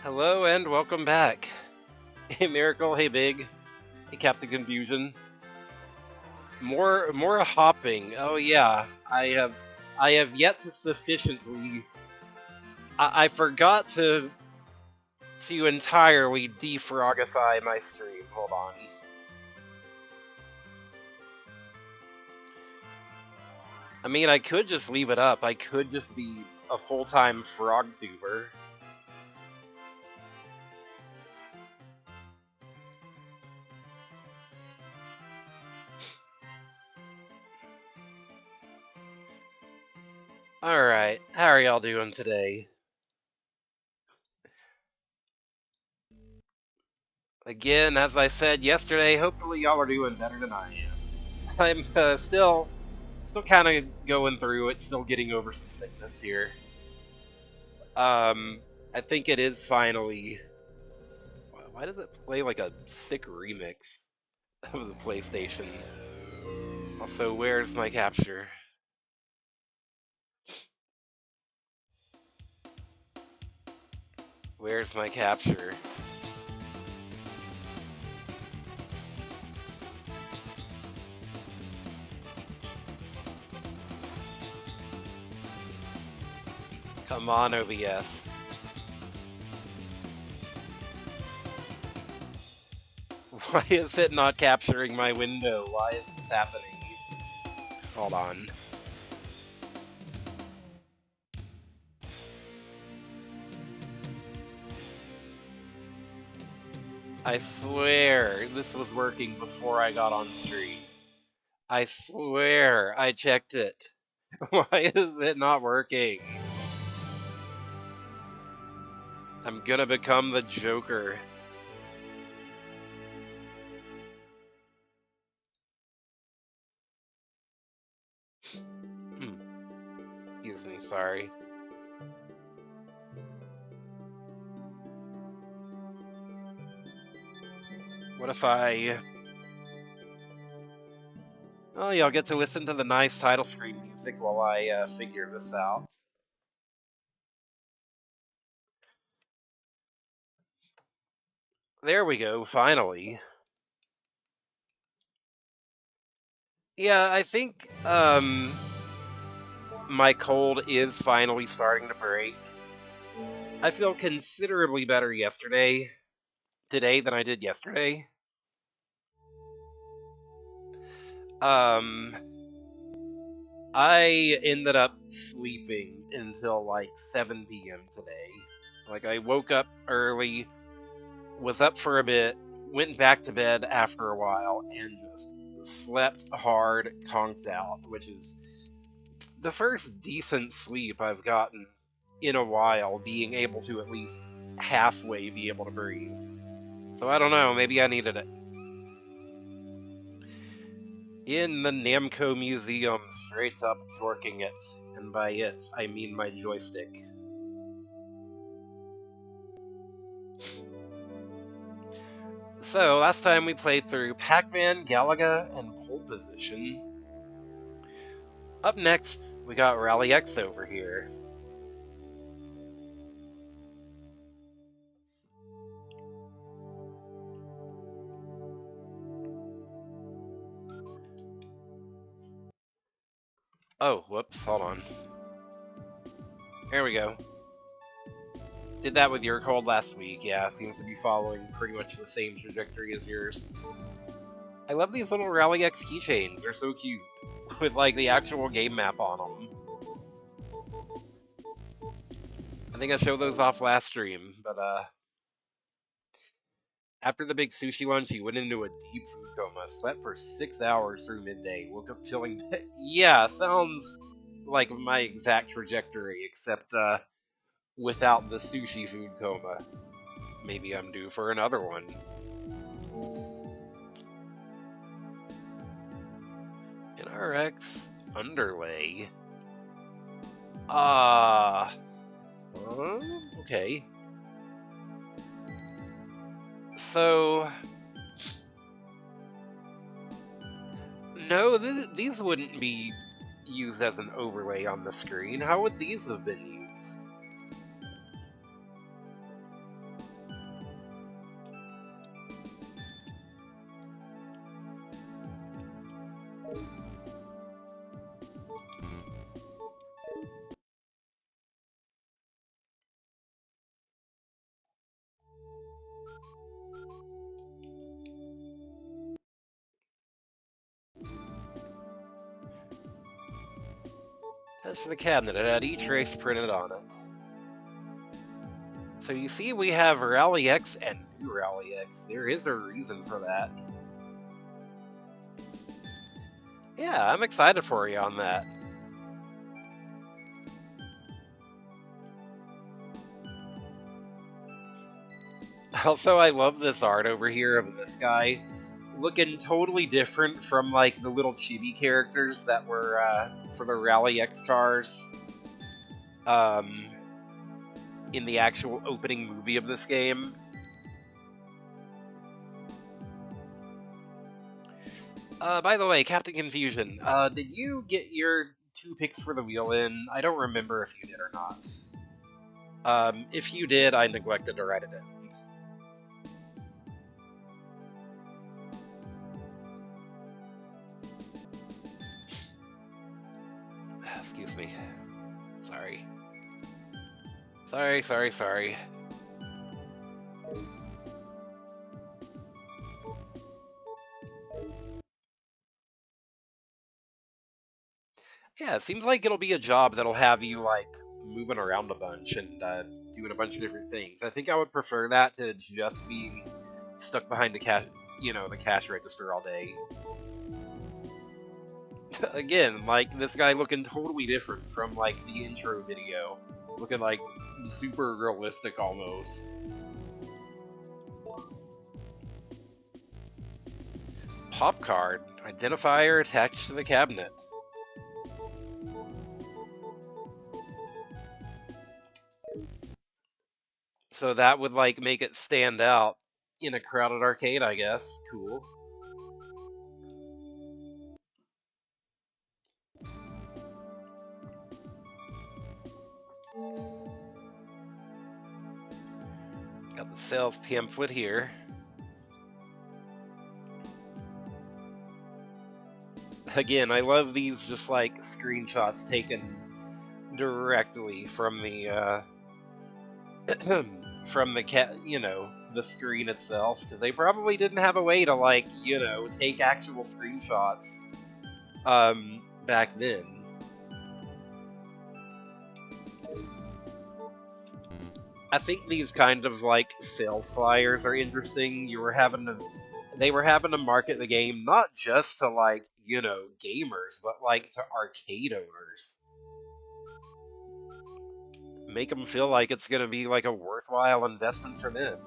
Hello and welcome back. Hey Miracle, hey Big, hey Captain Confusion. More hopping. Oh yeah, I have yet to sufficiently. I forgot to entirely defrogify my stream. Hold on. I mean, I could just leave it up. I could just be a full-time frog tuber. All right, how are y'all doing today? Again, as I said yesterday, hopefully y'all are doing better than I am. I'm still kind of going through it, still getting over some sickness here. I think it is finally. Why does it play like a sick remix of the PlayStation? Also, where's my capture? Where's my capture? Come on, OBS. Why is it not capturing my window? Why is this happening? Hold on. I swear this was working before I got on stream. I swear I checked it. Why is it not working? I'm gonna become the Joker. Excuse me, sorry. What if I... Oh, y'all get to listen to the nice title screen music while I figure this out. There we go, finally. Yeah, I think, my cold is finally starting to break. I feel considerably better today than I did yesterday. Um, I ended up sleeping until like 7 p.m. today. Like, I woke up early, was up for a bit, went back to bed after a while, and just slept hard, conked out, which is the first decent sleep I've gotten in a while, being able to at least halfway be able to breathe. So I don't know, maybe I needed it. In the Namco Museum, straight up torquing it, and by it, I mean my joystick. So, last time we played through Pac-Man, Galaga, and Pole Position. Up next, we got Rally X over here. Oh, whoops, hold on. There we go. Did that with your cold last week, yeah, seems to be following pretty much the same trajectory as yours. I love these little Rally X keychains, they're so cute. With, like, the actual game map on them. I think I showed those off last stream, but, after the big sushi lunch, he went into a deep food coma, slept for 6 hours through midday, woke up feeling... Yeah, sounds like my exact trajectory, except, without the sushi food coma. Maybe I'm due for another one. NRX underlay. Okay. So... No, these wouldn't be used as an overlay on the screen. How would these have been used? That's the cabinet. It had each race printed on it. So you see we have Rally X and New Rally X. There is a reason for that. Yeah, I'm excited for you on that. Also, I love this art over here of this guy looking totally different from like the little chibi characters that were for the Rally X cars um, in the actual opening movie of this game. By the way, Captain Confusion, did you get your 2 picks for the wheel in? I don't remember if you did or not. If you did, I neglected to write it in. Excuse me. Sorry. Sorry. Yeah, it seems like it'll be a job that'll have you, like, moving around a bunch and doing a bunch of different things. I think I would prefer that to just being stuck behind the the cash register all day. Again, like, this guy looking totally different from, like, the intro video. Looking, like, super realistic almost. Pop card. Identifier attached to the cabinet. So that would, like, make it stand out in a crowded arcade, I guess. Cool. Got the sales pamphlet here. Again, I love these just like screenshots taken directly from the from the screen itself, because they probably didn't have a way to like take actual screenshots back then. I think these kind of like sales flyers are interesting. They were having to market the game not just to like gamers, but like to arcade owners. Make them feel like it's going to be like a worthwhile investment for them.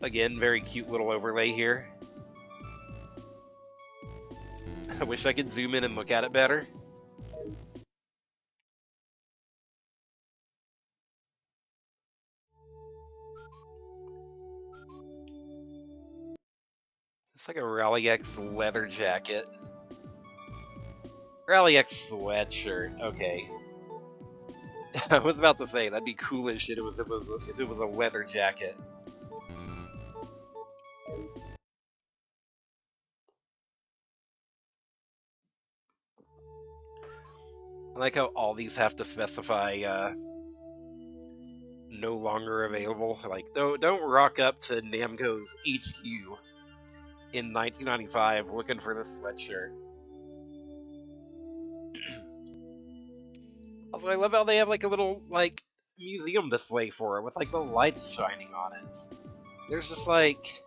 Again, very cute little overlay here. I wish I could zoom in and look at it better. It's like a Rally X leather jacket. Rally X sweatshirt. Okay. I was about to say that'd be cool as shit. If it was a leather jacket. I like how all these have to specify no longer available. Like, don't rock up to Namco's HQ in 1995 looking for this sweatshirt. Also, I love how they have like a little like museum display for it with like the lights shining on it. There's just like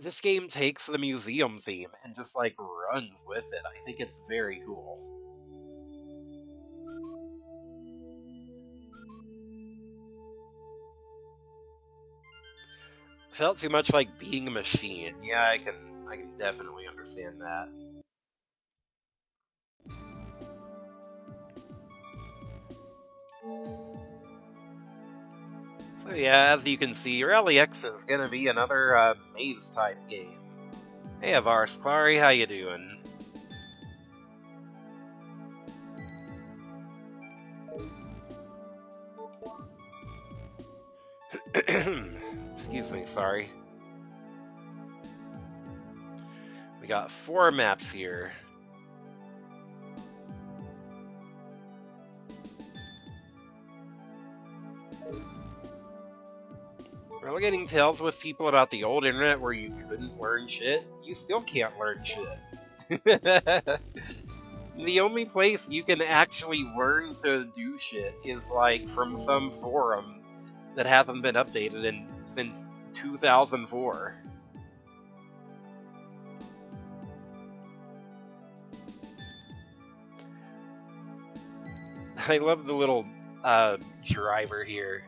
this game takes the museum theme and just like runs with it. I think it's very cool. Felt too much like being a machine. Yeah, I can definitely understand that. So yeah, as you can see, Rally X is gonna be another maze type game. Hey Avars Clary, how you doing? Excuse me, sorry. We got 4 maps here. Relegating tales with people about the old internet where you couldn't learn shit, you still can't learn shit. The only place you can actually learn to do shit is like from some forum that hasn't been updated since 2004. I love the little driver here.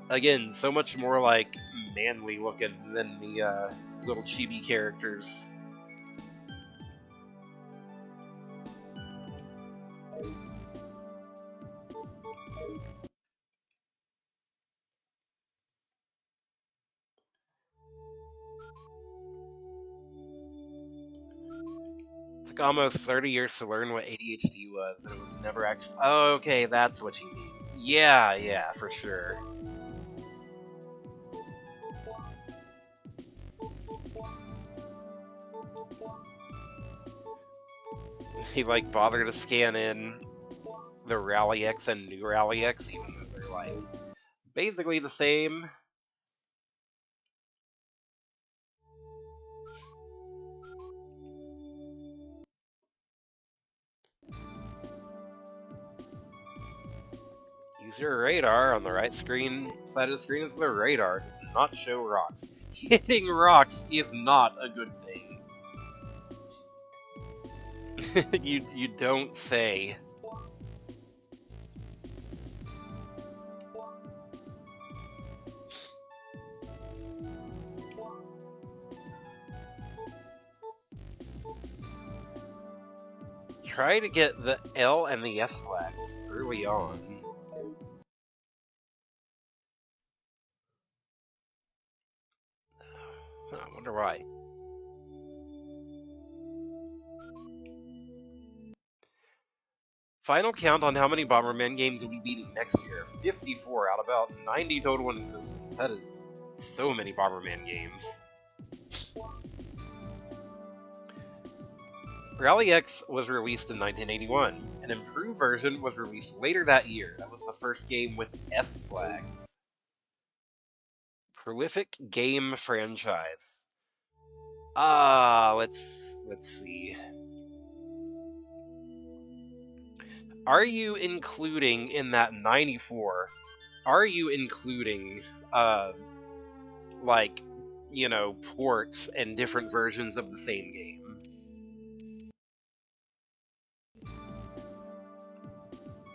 Again, so much more like manly looking than the little chibi characters. Took almost 30 years to learn what ADHD was, and it was never actually. Oh, okay, that's what you mean. Yeah, for sure. He like bothered to scan in the Rally X and New Rally X, even though they're like basically the same. Use your radar. On the right screen side of the screen is the radar. It does not show rocks. Hitting rocks is not a good thing. you don't say. Try to get the L and the S flags early on. I wonder why. Final count on how many Bomberman games will be beating next year. 54 out of about 90 total in existence. That is so many Bomberman games. Rally X was released in 1981. An improved version was released later that year. That was the first game with S flags. Prolific game franchise. Let's see. Are you including in that 94? Are you including like, you know, ports and different versions of the same game?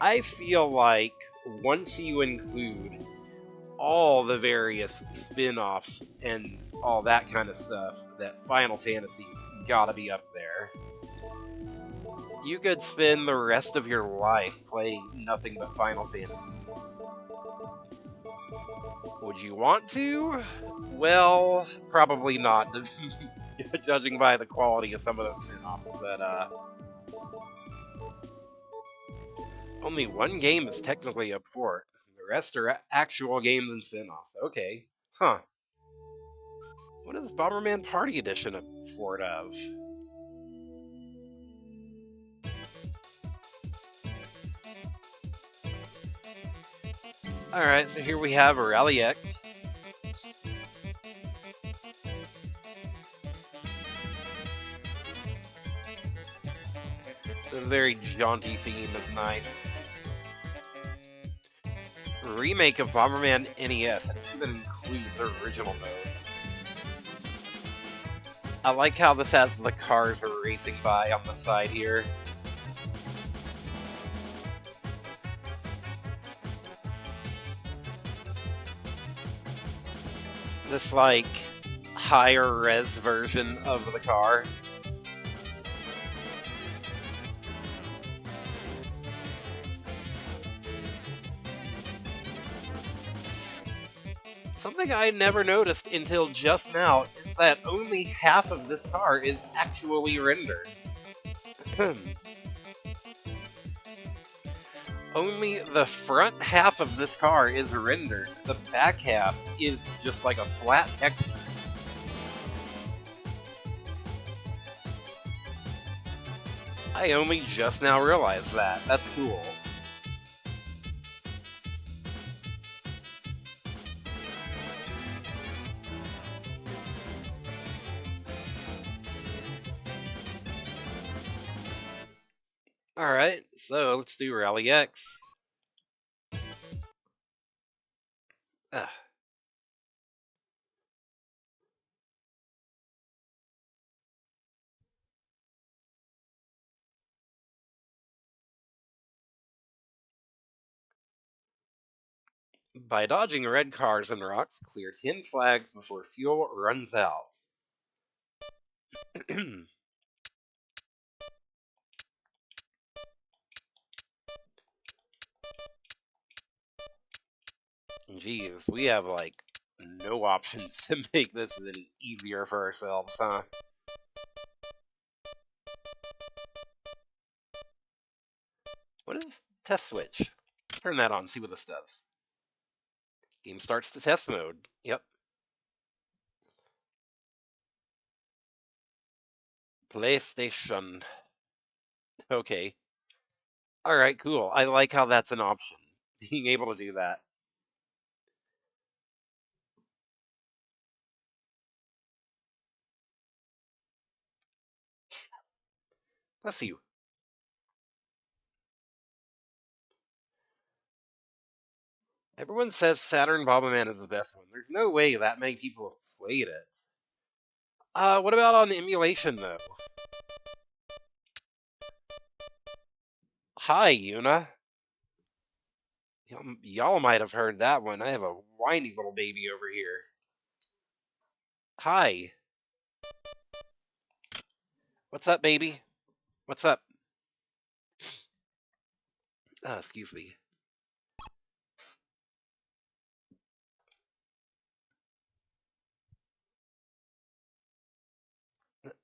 I feel like once you include all the various spin-offs and all that kind of stuff, that Final Fantasy's gotta be up there. You could spend the rest of your life playing nothing but Final Fantasy. Would you want to? Well, probably not, judging by the quality of some of those spin-offs, but only one game is technically a port. The rest are actual games and spin-offs. Okay. Huh. What is Bomberman Party Edition a port of? Alright, so here we have Rally X. The very jaunty theme is nice. Remake of Bomberman NES. I think that includes the original mode. I like how this has the cars racing by on the side here. This, like, higher res version of the car. Something I never noticed until just now is that only half of this car is actually rendered. Only the front half of this car is rendered. The back half is just like a flat texture. I only just now realized that. That's cool. Alright, so let's do Rally X. Ugh. By dodging red cars and rocks, clear 10 flags before fuel runs out. Jeez, we have like no options to make this any easier for ourselves, huh? What is test switch? Turn that on, see what this does. Game starts to test mode. Yep. PlayStation. Okay. Alright, cool. I like how that's an option. Being able to do that. Bless you. Everyone says Saturn Bomberman is the best one. There's no way that many people have played it. What about on emulation, though? Hi, Yuna. Y'all might have heard that one. I have a whiny little baby over here. Hi. What's up, baby? What's up? Excuse me.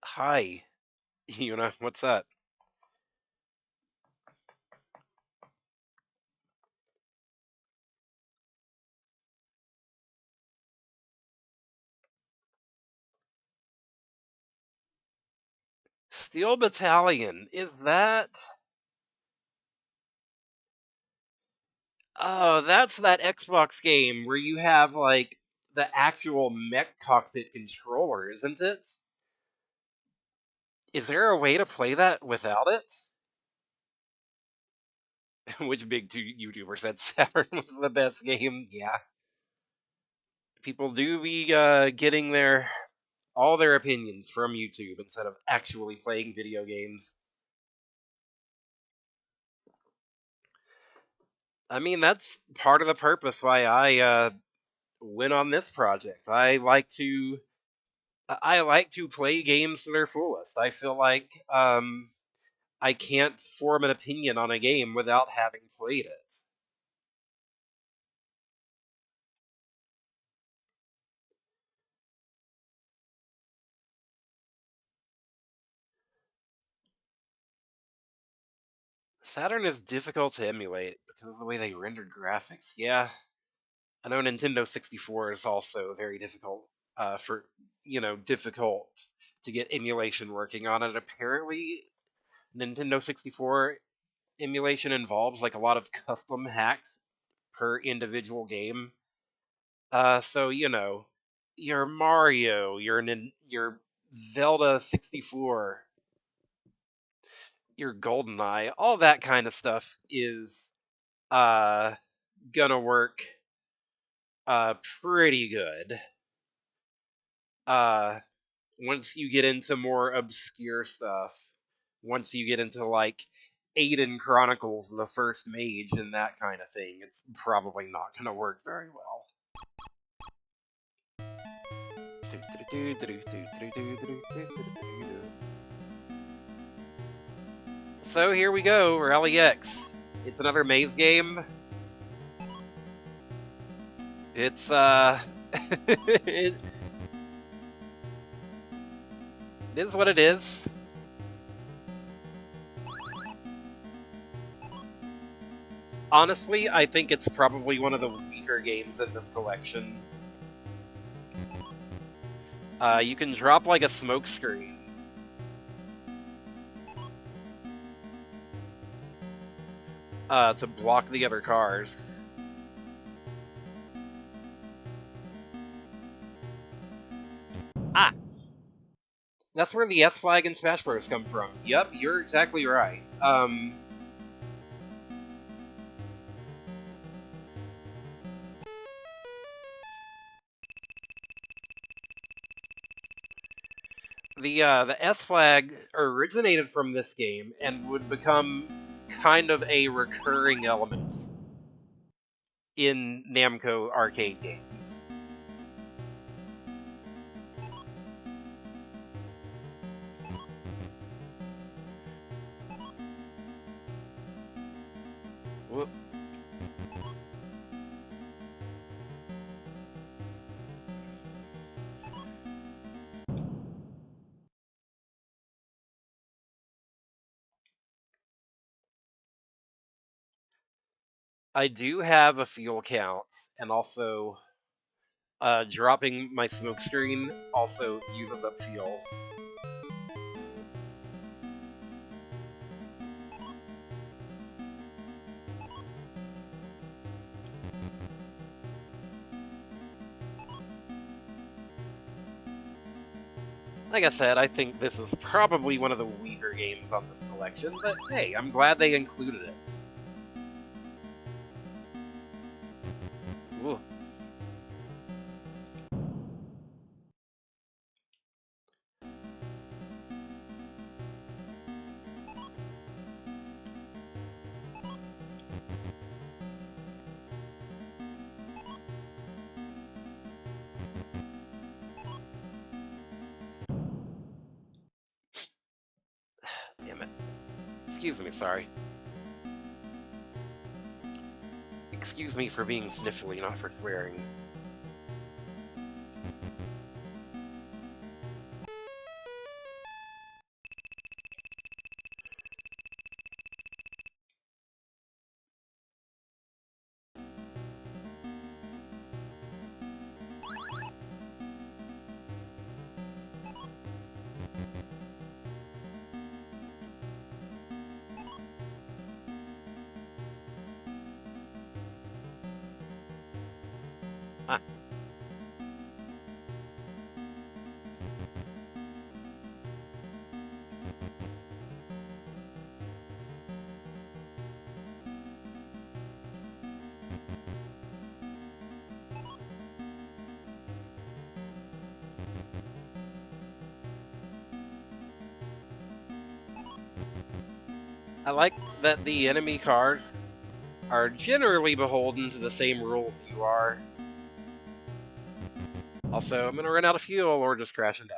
Hi, Yuna. What's up? Steel Battalion. Is that... Oh, that's that Xbox game where you have, like, the actual mech cockpit controller, isn't it? Is there a way to play that without it? Which big YouTuber said Saturn was the best game? Yeah. People do be getting all their opinions from YouTube instead of actually playing video games. I mean, that's part of the purpose why I went on this project. I like to play games to their fullest. I feel like I can't form an opinion on a game without having played it. Saturn is difficult to emulate because of the way they rendered graphics. Yeah, I know Nintendo 64 is also very difficult difficult to get emulation working on it. Apparently, Nintendo 64 emulation involves like a lot of custom hacks per individual game. So your Mario, your Zelda 64, your GoldenEye, all that kind of stuff is uh gonna work pretty good. Uh Once you get into more obscure stuff, once you get into like Aiden Chronicles, the First Mage, and that kind of thing, it's probably not going to work very well. So here we go, Rally X. It's another maze game. It's it is what it is. Honestly, I think it's probably one of the weaker games in this collection. You can drop like a smoke screen. To block the other cars. Ah! That's where the S flag in Smash Bros. Come from. Yep, you're exactly right. The S flag originated from this game and would become kind of a recurring element in Namco arcade games. Whoop. I do have a fuel count, and also dropping my smoke screen also uses up fuel. Like I said, I think this is probably one of the weaker games on this collection, but hey, I'm glad they included it. Ooh. Damn it. Excuse me, sorry. Excuse me for being sniffly, not for swearing. Ah. I like that the enemy cars are generally beholden to the same rules you are. Also, I'm gonna run out of fuel or just crash and die.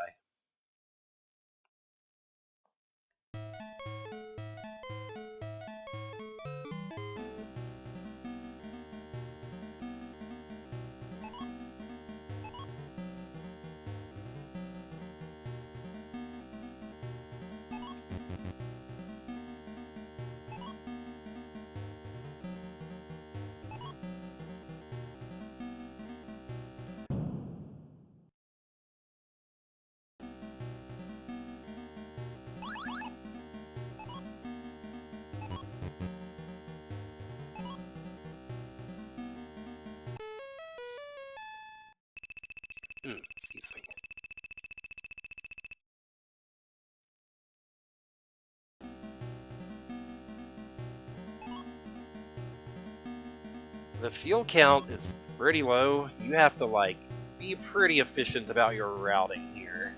Excuse me. The fuel count is pretty low. You have to, like, be pretty efficient about your routing here.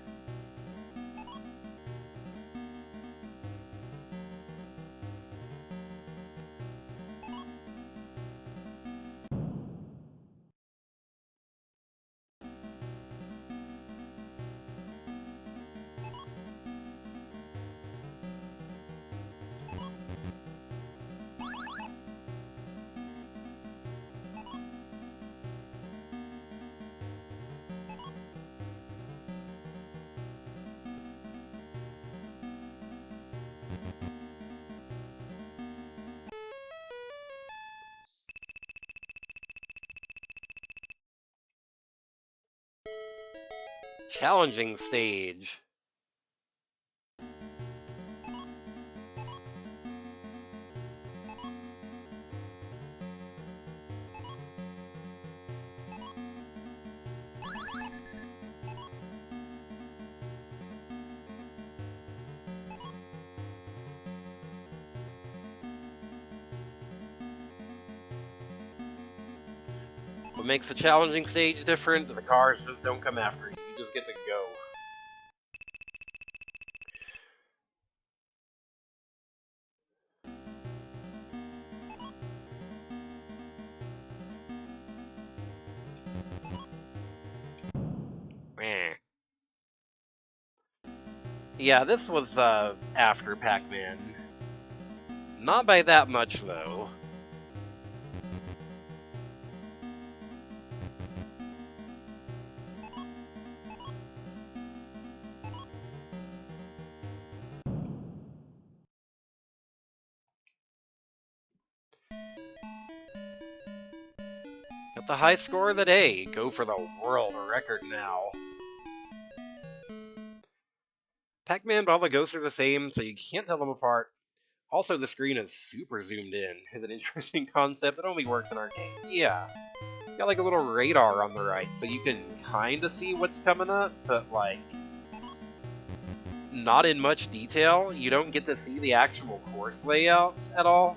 Challenging stage. What makes the challenging stage different? The cars just don't come after you. You just get to go. Eh. Yeah, this was after Pac-Man. Not by that much though. Got the high score of the day. Go for the world record now. Pac-Man and all the ghosts are the same, so you can't tell them apart. Also, the screen is super zoomed in. It's an interesting concept that only works in our game. Yeah. Got like a little radar on the right, so you can kinda see what's coming up, but like, not in much detail. You don't get to see the actual course layouts at all.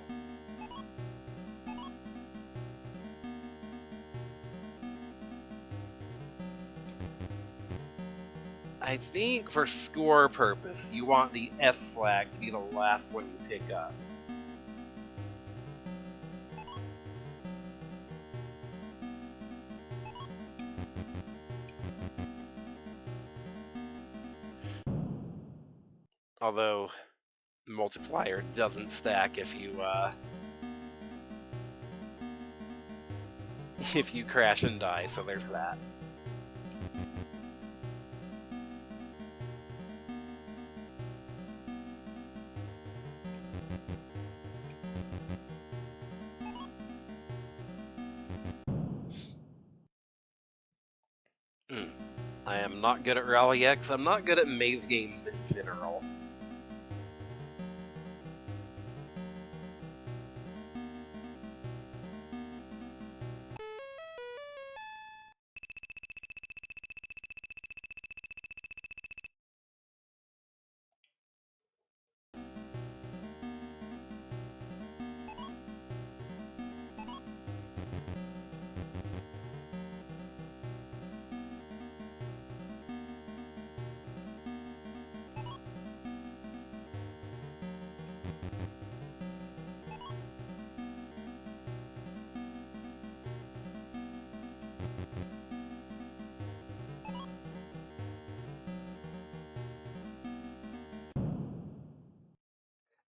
I think for score purpose, you want the S flag to be the last one you pick up. Although, multiplier doesn't stack if you, if you crash and die, so there's that. I am not good at Rally X. I'm not good at maze games in general.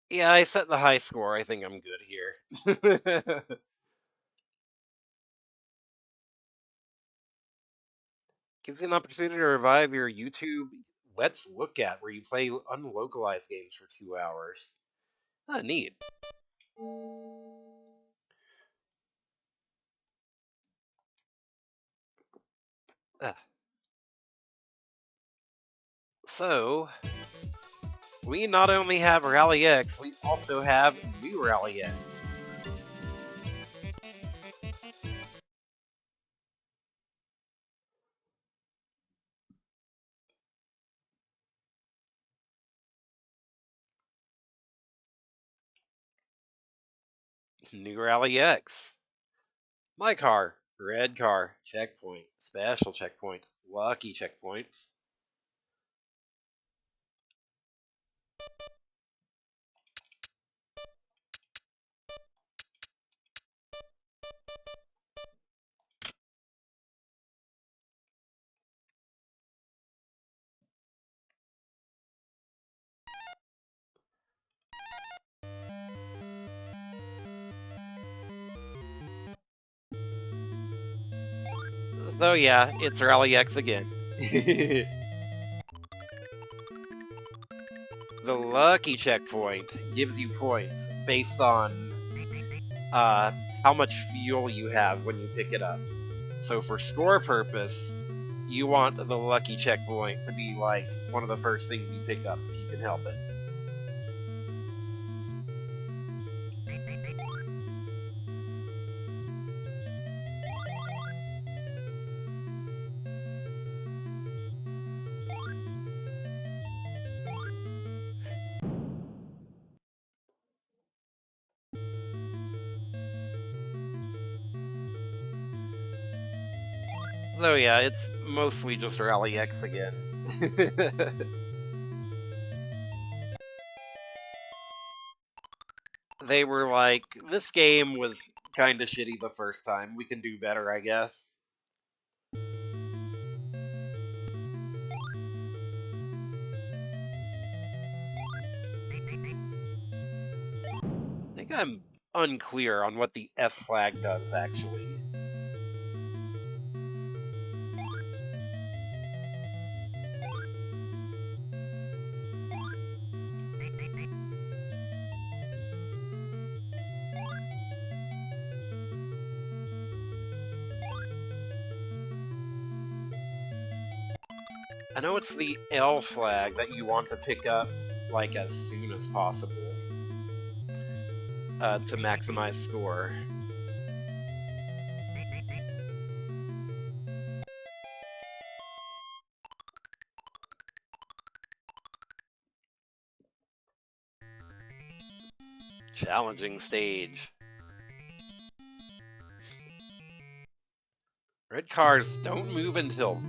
Yeah, I set the high score. I think I'm good here. Gives you an opportunity to revive your YouTube Let's Look At, where you play unlocalized games for 2 hours. Ah, neat. Ah. So, we not only have Rally X, we also have New Rally X. New Rally X. My car. Red car. Checkpoint. Special checkpoint. Lucky checkpoints. Though, yeah, it's Rally X again. The lucky checkpoint gives you points based on how much fuel you have when you pick it up. So for score purpose, you want the lucky checkpoint to be like one of the first things you pick up if you can help it. So yeah, it's mostly just Rally X again. They were like, this game was kind of shitty the first time. We can do better, I guess. I'm unclear on what the S flag does, actually. I know it's the L flag that you want to pick up, like, as soon as possible to maximize score. Challenging stage. Red cars don't move until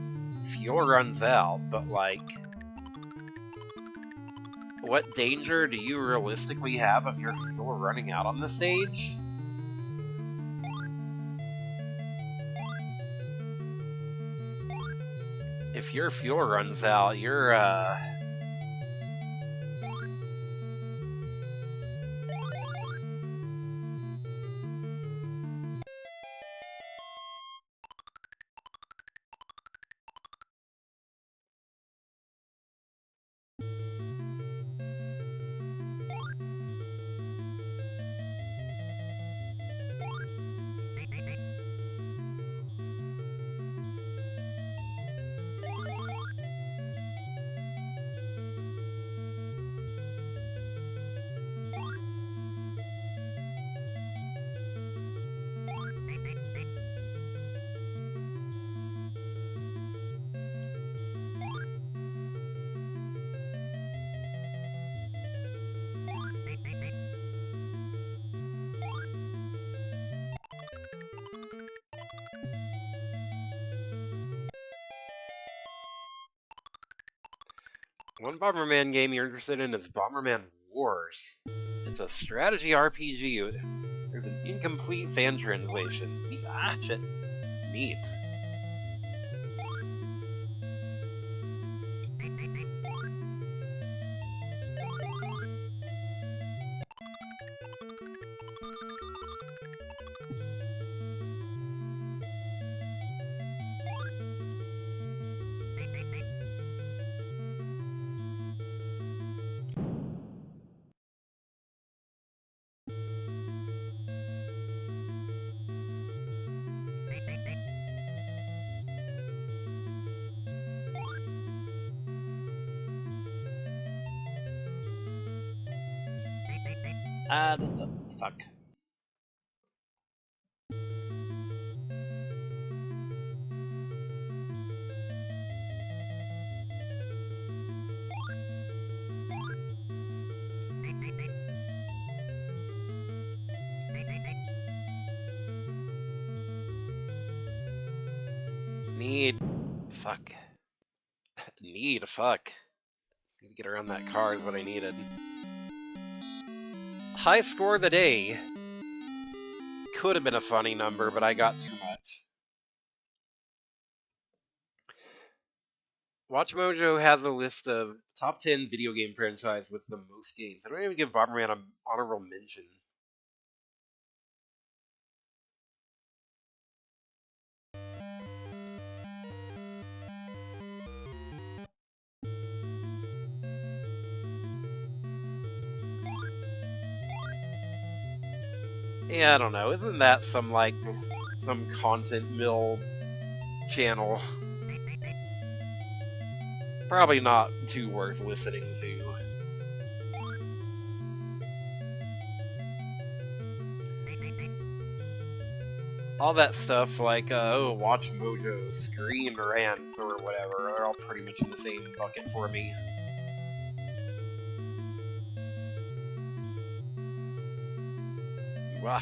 fuel runs out, but, like, what danger do you realistically have of your fuel running out on the stage? If your fuel runs out, you're, one Bomberman game you're interested in is Bomberman Wars. It's a strategy RPG. There's an incomplete fan translation. Shit. Neat. Fuck. Need. Fuck. Need. Fuck. Need to get around that car is what I needed. High score of the day. Could have been a funny number, but I got too much. WatchMojo has a list of top 10 video game franchise with the most games. I don't even give Bomberman an honorable mention. Yeah, I don't know. Isn't that some, like, just some content mill channel? Probably not too worth listening to. All that stuff like, Watch Mojo, Screen Rants, or whatever, are all pretty much in the same bucket for me. Wah.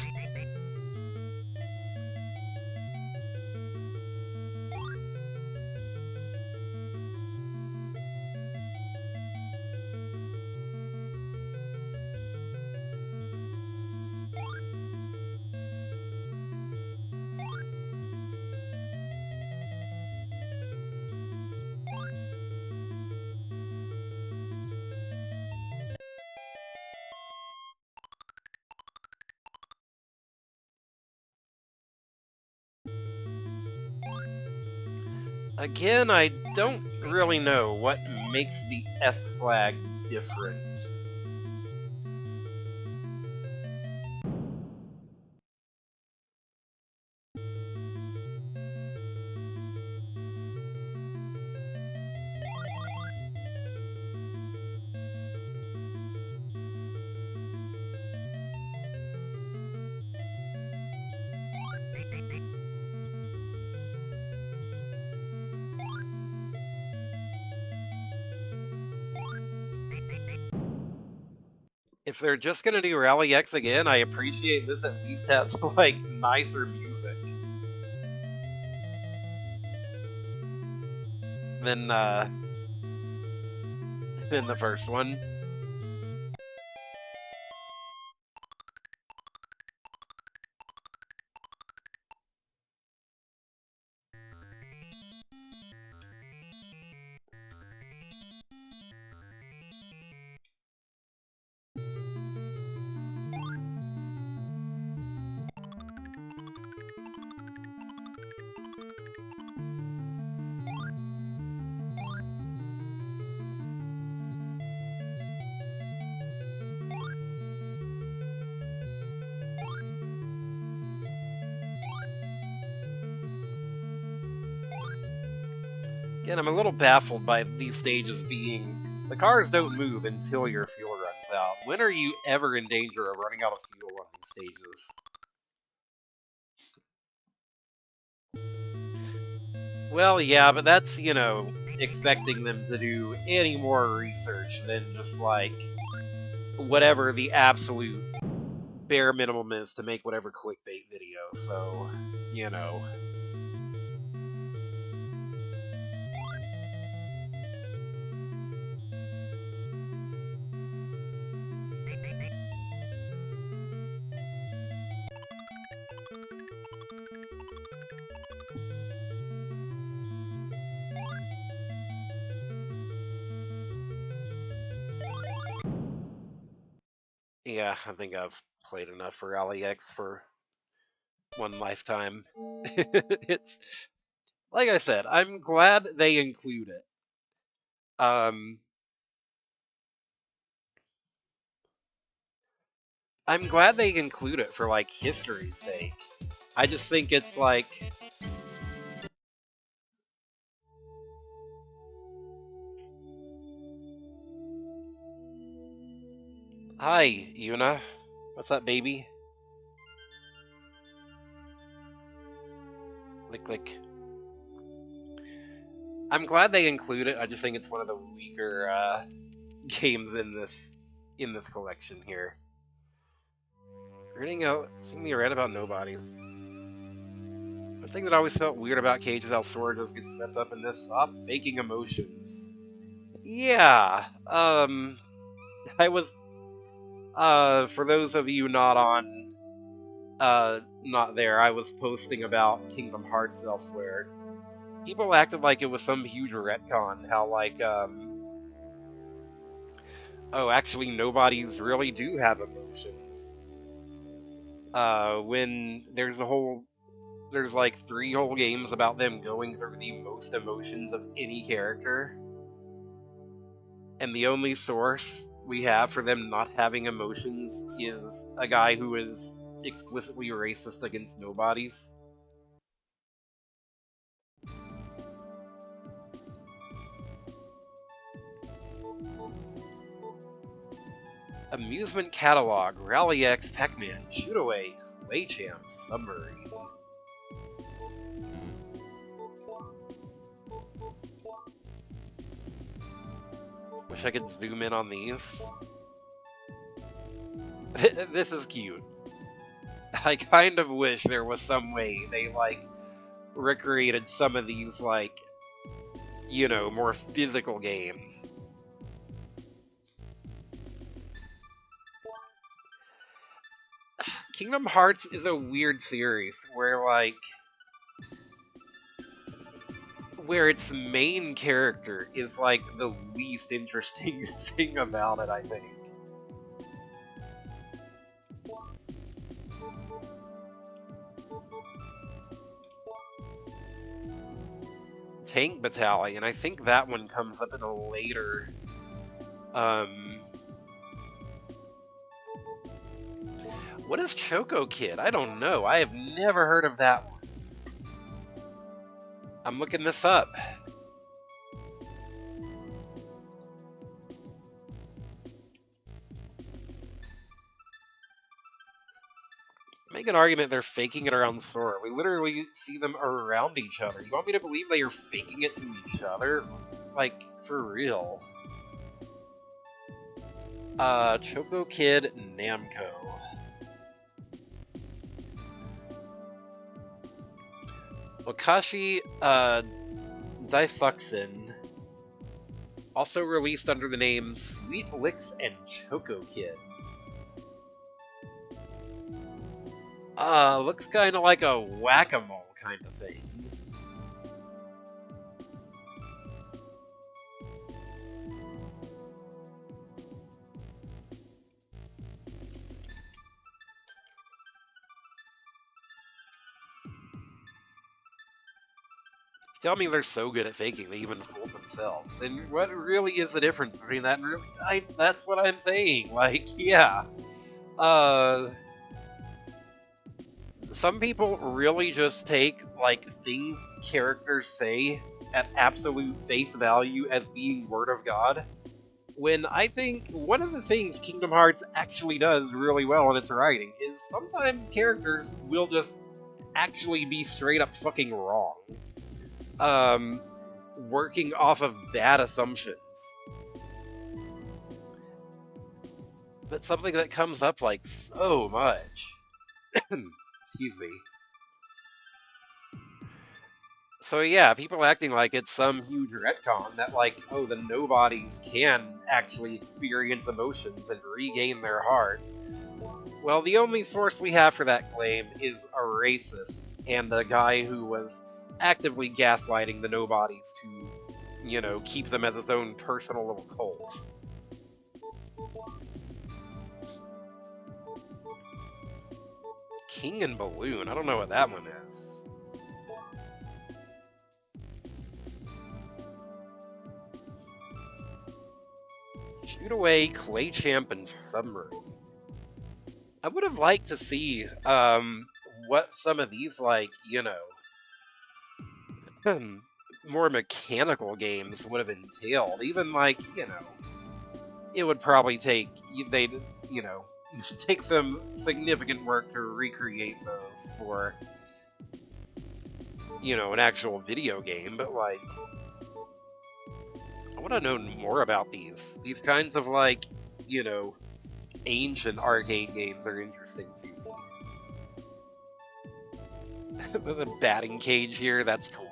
Again, I don't really know what makes the S flag different. If they're just gonna do Rally X again, I appreciate this at least has like nicer music than than the first one. Again, I'm a little baffled by these stages being the cars don't move until your fuel runs out. When are you ever in danger of running out of fuel on these stages? Well, yeah, but that's, expecting them to do any more research than just like whatever the absolute bare minimum is to make whatever clickbait video. So, you know. Yeah, I think I've played enough for Rally X for one lifetime. It's like I said, I'm glad they include it. Um, I'm glad they include it for like history's sake. I just think it's like, hi, Yuna, what's up, baby? Click, click. I'm glad they include it. I just think it's one of the weaker games in this collection here. Reading out, seeing me read about nobodies. The thing that I always felt weird about Cage is how Sora just gets swept up in this. Stop faking emotions. Yeah. I was. For those of you not on, not there, I was posting about Kingdom Hearts elsewhere. People acted like it was some huge retcon. How like, oh, actually, nobodies really do have emotions. When there's like 3 whole games about them going through the most emotions of any character, and the only source we have for them not having emotions is a guy who is explicitly racist against nobodies. Amusement Catalog, Rally X, Pac-Man, Shoot Away, Clay Champs, Submarine. Wish I could zoom in on these. This is cute. I kind of wish there was some way they, like, recreated some of these, like, more physical games. Kingdom Hearts is a weird series where, like, where its main character is, like, the least interesting thing about it, I think. Tank Battalion. I think that one comes up in a later... What is Choco Kid? I don't know. I have never heard of that one. I'm looking this up. Make an argument they're faking it around the store. We literally see them around each other. You want me to believe they are faking it to each other? Like, for real. Choco Kid Namco. Wakashi, Daisuxin. Also released under the name Sweet Licks and Choco Kid. Looks kind of like a whack-a-mole kind of thing. Tell me they're so good at faking they even fool themselves. And what really is the difference between that and really... that's what I'm saying. Like, yeah. Some people really just take, like, things characters say at absolute face value as being word of God. When I think one of the things Kingdom Hearts actually does really well in its writing is sometimes characters will just actually be straight up fucking wrong. Working off of bad assumptions. But something that comes up like so much. Excuse me. So yeah, people acting like it's some huge retcon that like, oh, the nobodies can actually experience emotions and regain their heart. Well, the only source we have for that claim is a racist and a guy who was actively gaslighting the nobodies to, you know, keep them as his own personal little cult. King and Balloon, I don't know what that one is. Shoot Away, Clay Champ, and Submarine. I would have liked to see, what some of these, like, you know, more mechanical games would have entailed. Even, like, you know, it would probably take, they'd, you know, take some significant work to recreate those for, you know, an actual video game, but, like, I want to know more about these. These kinds of, like, you know, ancient arcade games are interesting to me. The batting cage here, that's cool.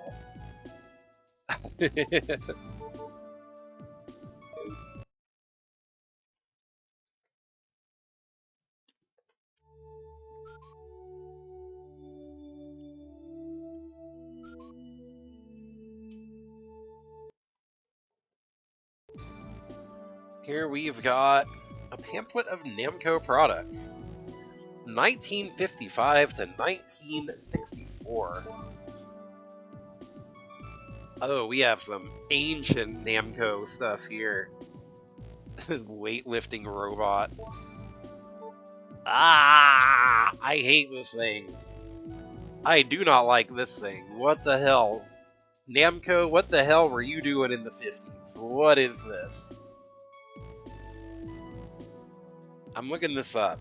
Here we've got a pamphlet of Namco products. 1955 to 1964. Oh, we have some ancient Namco stuff here. Weightlifting robot. Ah! I hate this thing. I do not like this thing. What the hell? Namco, what the hell were you doing in the 50s? What is this? I'm looking this up.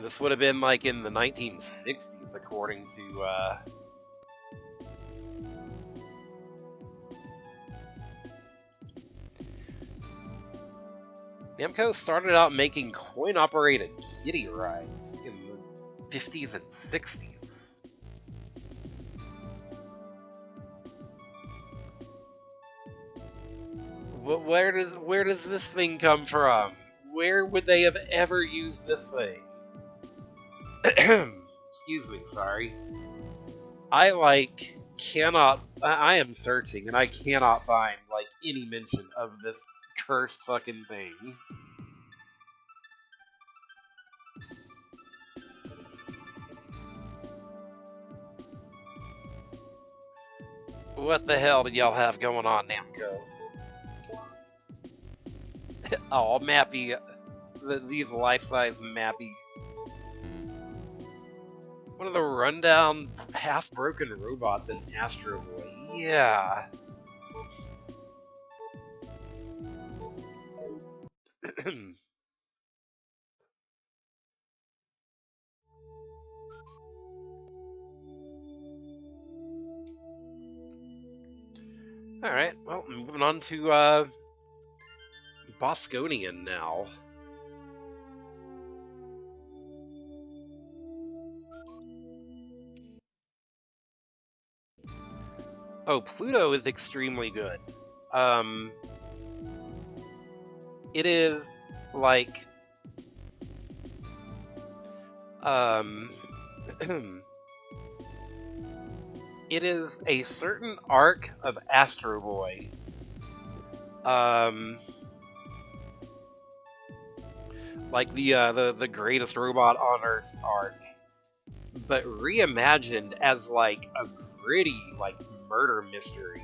This would have been like in the 1960s, according to, Namco started out making coin-operated kiddie rides in the 50s and 60s. Where does this thing come from? Where would they have ever used this thing? Excuse me, sorry. I am searching and I cannot find like any mention of this cursed fucking thing. What the hell did y'all have going on, Namco? Oh, Mappy. These life-size Mappy. One of the rundown, half-broken robots in Astro Boy. Yeah. Alright, well, moving on to, Bosconian now. Oh, Pluto is extremely good. It is, like, it is a certain arc of Astro Boy. Like the greatest robot on Earth arc, but reimagined as like a gritty like murder mystery.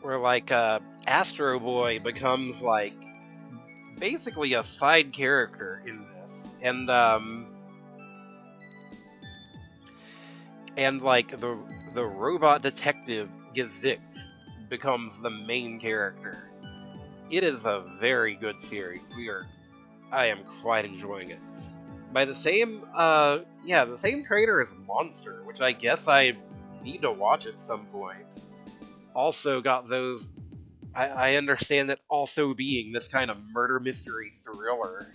Where like Astro Boy becomes like basically a side character in this, and like the robot detective Gazit becomes the main character. It is a very good series. I am quite enjoying it. By the same the same creator as Monster, which I guess I need to watch at some point. Also got those. I understand that also being this kind of murder mystery thriller.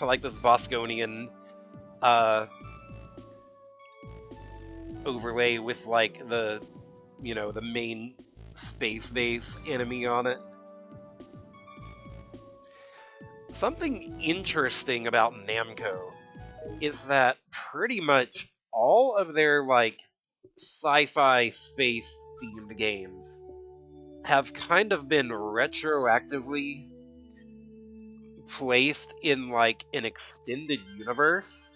I like this Bosconian overlay with like the the main space base enemy on it. Something interesting about Namco is that pretty much all of their like sci-fi space themed games have kind of been retroactively placed in like an extended universe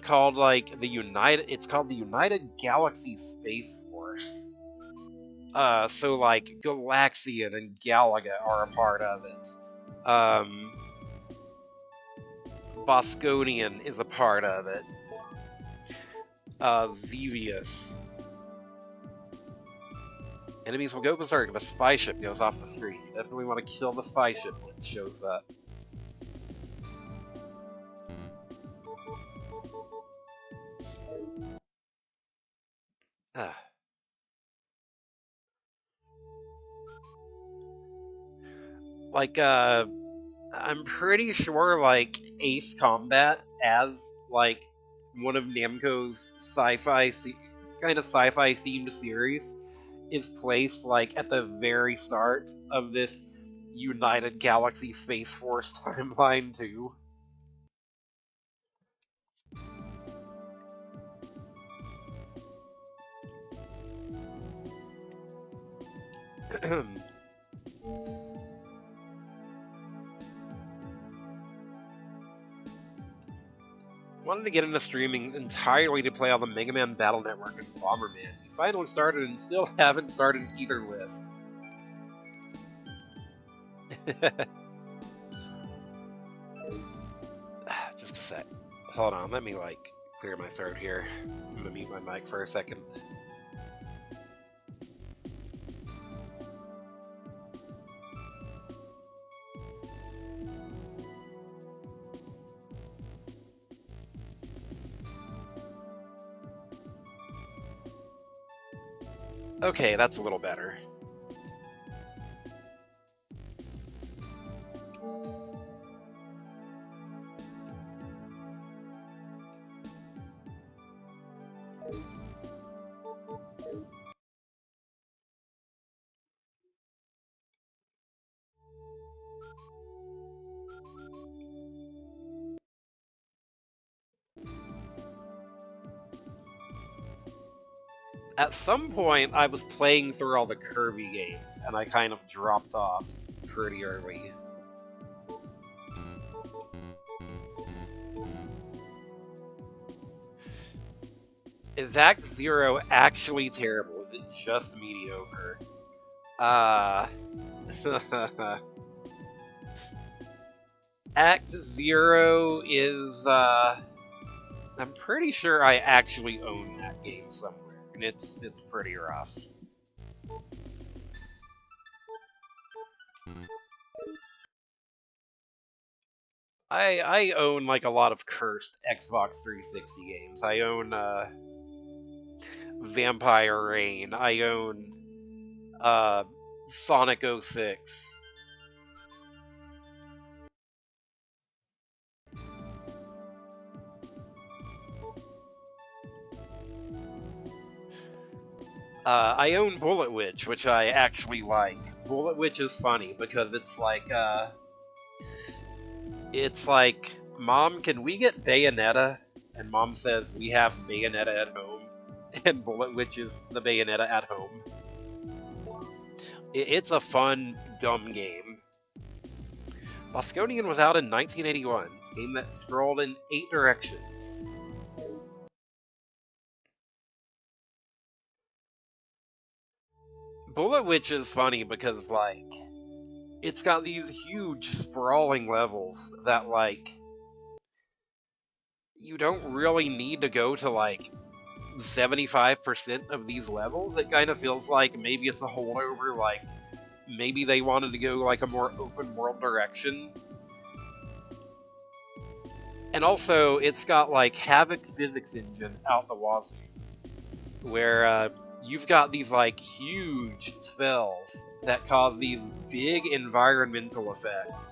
called like it's called the United Galaxy Space Force. So like Galaxian and Galaga are a part of it. Bosconian is a part of it. Xevious. Enemies will go berserk if a spy ship goes off the screen. You definitely want to kill the spy ship when it shows up. Ah. Like, I'm pretty sure, like, Ace Combat as, like, one of Namco's kind of sci-fi themed series is placed, like, at the very start of this United Galaxy Space Force timeline, too. Wanted to get into streaming entirely to play all the Mega Man Battle Network and Bomberman. We finally started and still haven't started either list. Just a sec. Hold on, let me, like, clear my throat here. I'm gonna mute my mic for a second. Okay, that's a little better. At some point, I was playing through all the Kirby games, and I kind of dropped off pretty early. Is Act Zero actually terrible? Is it just mediocre? Uh... Act Zero is, I'm pretty sure I actually own that game somewhere, and it's pretty rough. I own like a lot of cursed Xbox 360 games. I own Vampire Rain. I own uh Sonic 06. I own Bullet Witch, which I actually like. Bullet Witch is funny because it's like, Mom, can we get Bayonetta? And Mom says, we have Bayonetta at home. And Bullet Witch is the Bayonetta at home. It's a fun, dumb game. Bosconian was out in 1981, a game that scrolled in 8 directions. Bullet Witch is funny because, like, it's got these huge, sprawling levels that, like, you don't really need to go to, like, 75% of these levels. It kind of feels like maybe it's a holdover, like, maybe they wanted to go, like, a more open world direction. And also, it's got, like, Havoc physics engine out the wazoo, where, you've got these, like, huge spells that cause these big environmental effects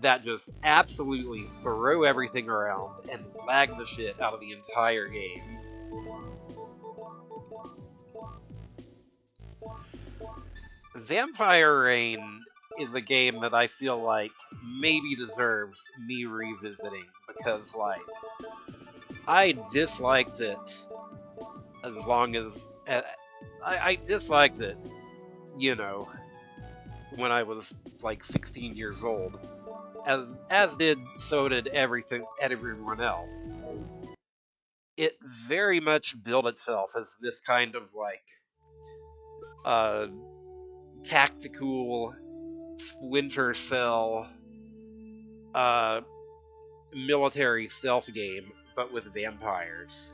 that just absolutely throw everything around and lag the shit out of the entire game. Vampire Rain is a game that I feel like maybe deserves me revisiting because, like, I disliked it as long as. I disliked it, you know, when I was like 16 years old. So did everyone else. It very much built itself as this kind of like uh, tactical Splinter Cell uh, military stealth game, but with vampires.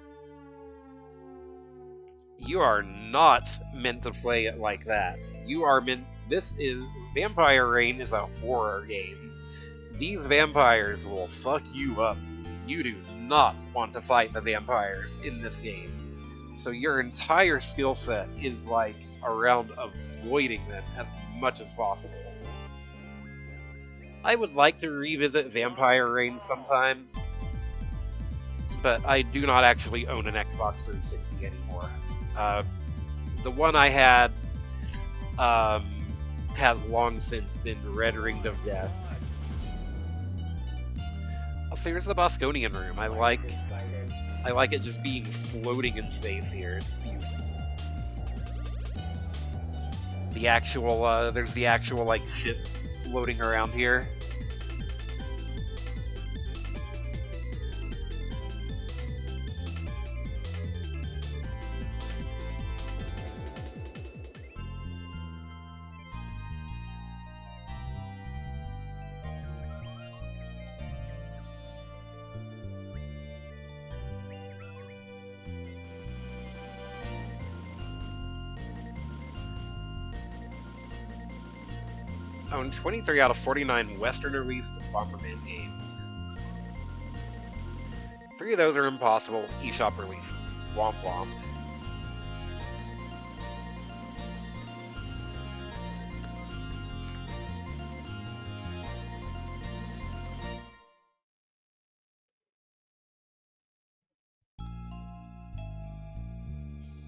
You are not meant to play it like that. You are meant. This is Vampire Rain is a horror game. These vampires will fuck you up. You do not want to fight the vampires in this game. So your entire skill set is like around avoiding them as much as possible. I would like to revisit Vampire Rain sometimes, but I do not actually own an Xbox 360 anymore. The one I had has long since been red ringed of death. Also, here's the Bosconian room. I like it just being floating in space here. It's cute. There's the actual like ship floating around here. Owned 23 out of 49 Western released Bomberman games. 3 of those are Impossible eShop releases. Womp womp.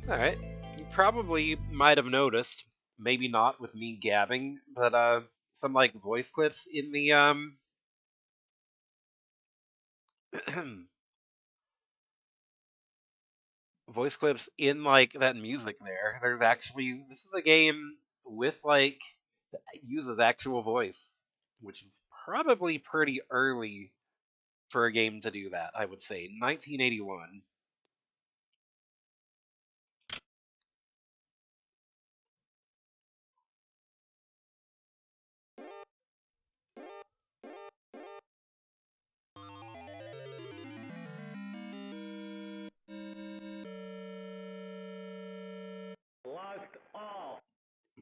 Alright. You probably might have noticed, maybe not with me gabbing, but some like voice clips in the voice clips in like that music there. There's actually this is a game with like that uses actual voice, which is probably pretty early for a game to do that, I would say. 1981.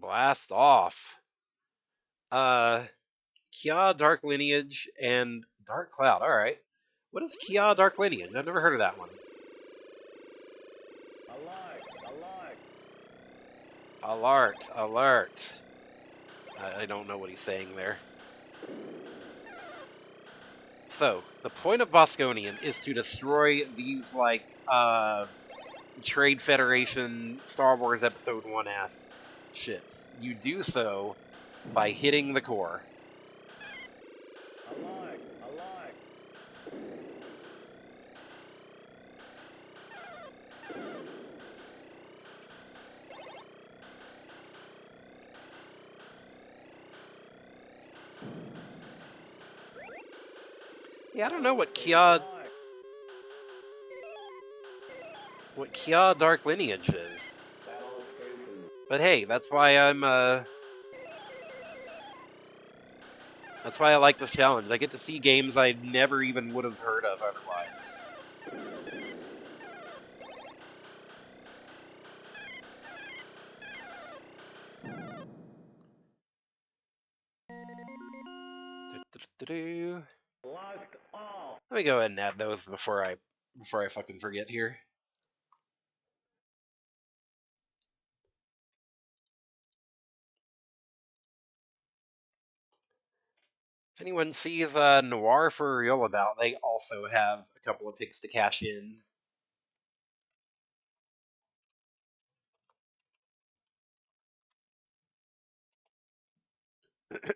Blast off. Uh Kia Dark Lineage and Dark Cloud. Alright. What is Kia Dark Lineage? I've never heard of that one. Alert, alert. I don't know what he's saying there. So, the point of Bosconian is to destroy these, like, Trade Federation Star Wars Episode 1S ships. You do so by hitting the core. Yeah, I don't know what Kia Dark Lineage is. But hey, that's why I like this challenge. I get to see games I never even would have heard of otherwise. Do-do-do-do. Let me go ahead and add those before I fucking forget here. If anyone sees Noir for real about, they also have a couple of picks to cash in.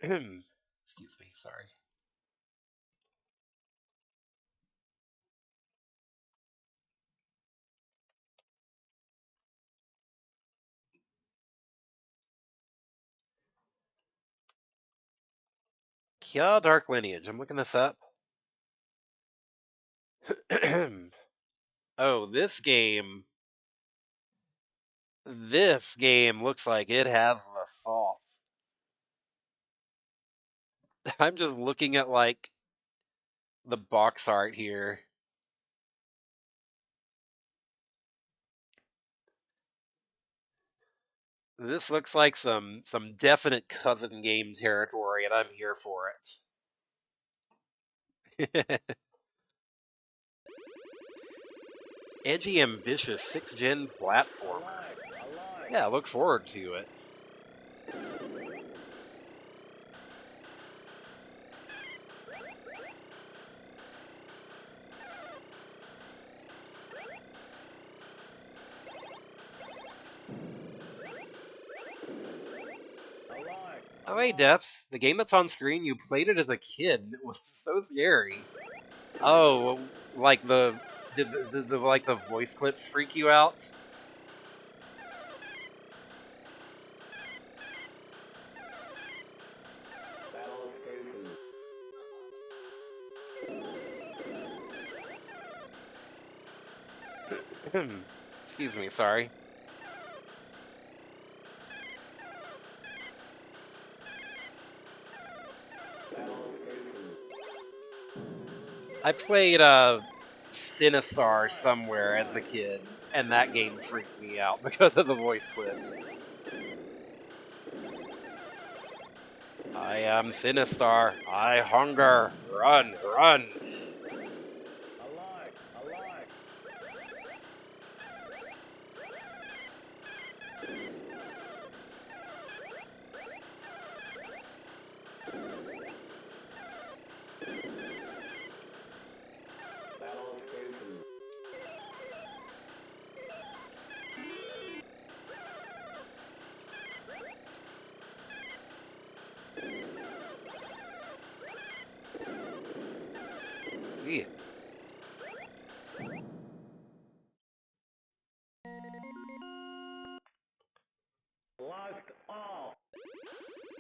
Excuse me, sorry. Kia Dark Lineage. I'm looking this up. Oh, this game. This game looks like it has the sauce. I'm just looking at like the box art here. This looks like some definite cousin game territory, and I'm here for it. Edgy, ambitious, 6th-gen platformer. Yeah, I look forward to it. Oh, hey, Depths. The game that's on screen, you played it as a kid, and it was so scary. Oh, like the like the voice clips freak you out? Excuse me, sorry. I played Sinistar somewhere as a kid, and that game freaked me out because of the voice clips. I am Sinistar. I hunger. Run, run. Yeah.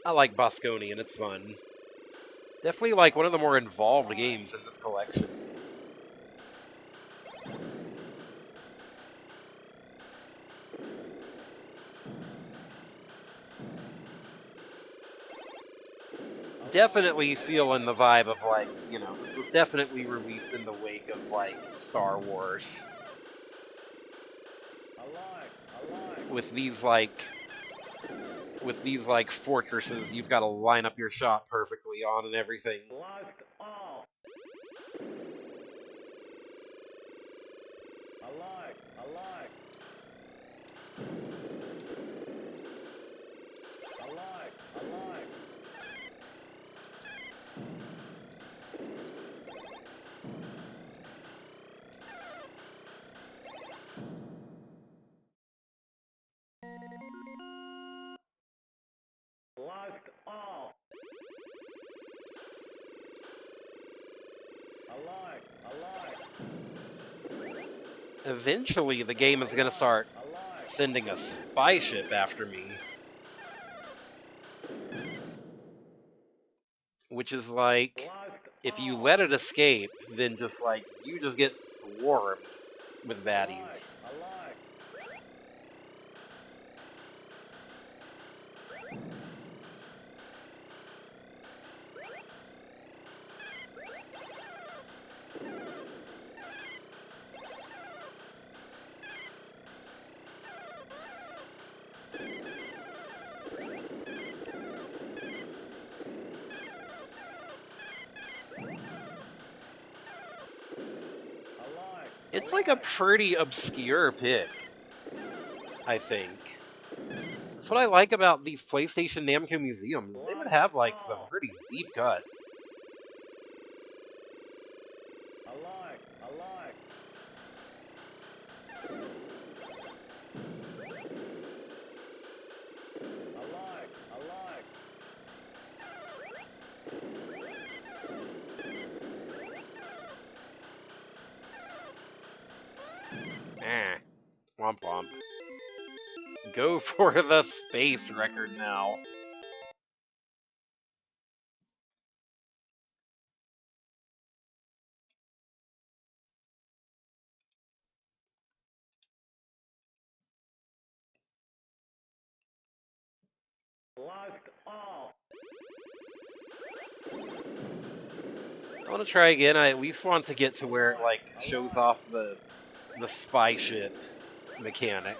I like Bosconi and it's fun. Definitely like one of the more involved games in this collection. Definitely feeling the vibe of like, this was definitely released in the wake of like Star Wars. With these like fortresses you've got to line up your shot perfectly on and everything. Eventually the game is going to start sending a spy ship after me, which is like, if you let it escape, then just like you just get swarmed with baddies. It's like a pretty obscure pick, I think. That's what I like about these PlayStation Namco Museums. They would have like some pretty deep cuts. Eh, womp womp. Go for the space record now. I want to try again. I at least want to get to where it like shows off the spy ship mechanic.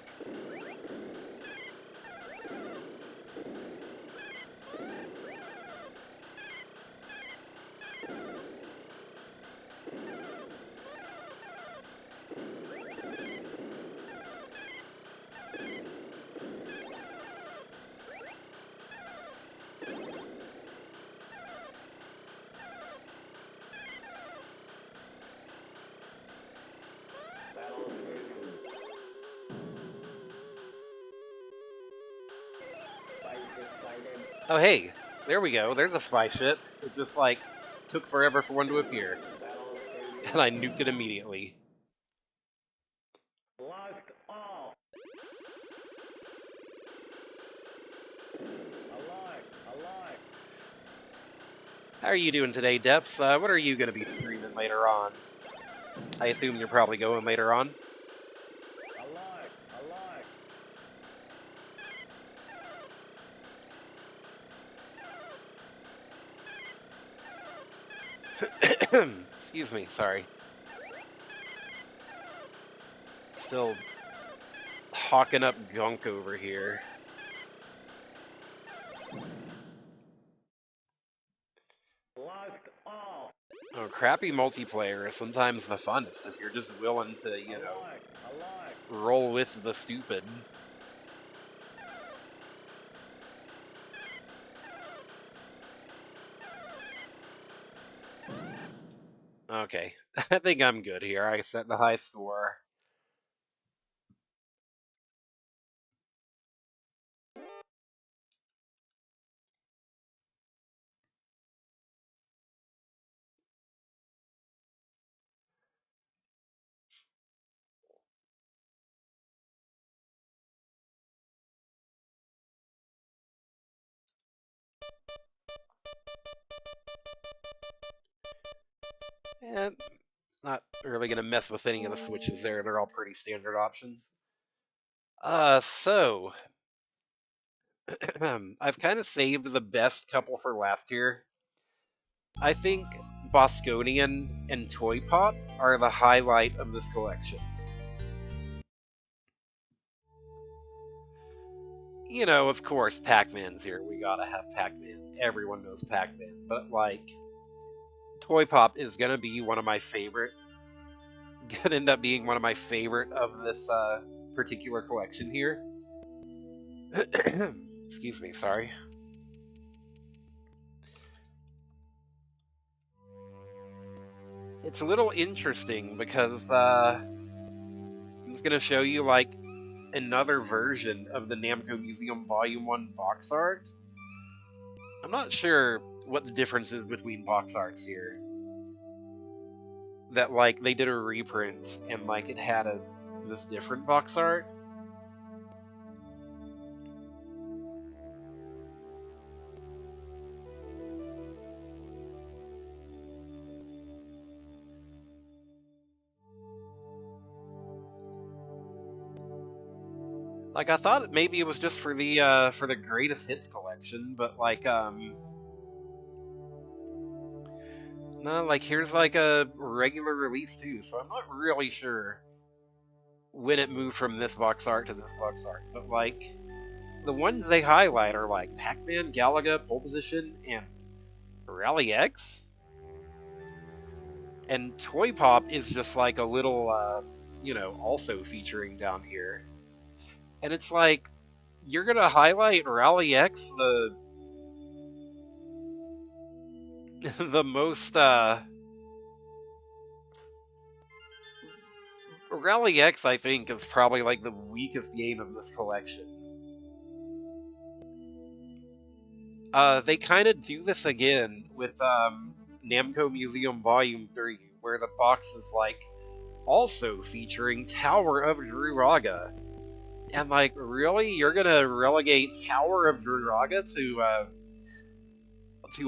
Oh hey, there we go. There's a spy ship. It just like took forever for one to appear, and I nuked it immediately. How are you doing today, Depths? What are you going to be streaming later on? I assume you're probably going later on. Excuse me, sorry. Still hawking up gunk over here. Oh, crappy multiplayer is sometimes the funnest if you're just willing to, roll with the stupid. Okay, I think I'm good here. I set the high score. And not really gonna mess with any of the switches there. They're all pretty standard options. So I've kind of saved the best couple for last year. I think Bosconian and Toy Pop are the highlight of this collection. You know, of course, Pac-Man's here. We gotta have Pac-Man. Everyone knows Pac-Man. But, like, Toy Pop is gonna be one of my favorite. Gonna end up being one of my favorite of this particular collection here. Excuse me, sorry. It's a little interesting because I'm just gonna show you like another version of the Namco Museum Volume 1 box art. I'm not sure what the difference is between box arts here. That like they did a reprint and like it had this different box art. Like I thought maybe it was just for the greatest hits collection, but like no, like here's like a regular release too, so I'm not really sure when it moved from this box art to this box art. But like the ones they highlight are like Pac-Man, Galaga, Pole Position, and Rally X. And Toy Pop is just like a little also featuring down here. And it's like you're gonna highlight Rally X, the most Rally X I think is probably like the weakest game of this collection. They kind of do this again with Namco Museum Volume 3, where the box is like also featuring Tower of Druaga. And like, really, you're gonna relegate Tower of Druaga to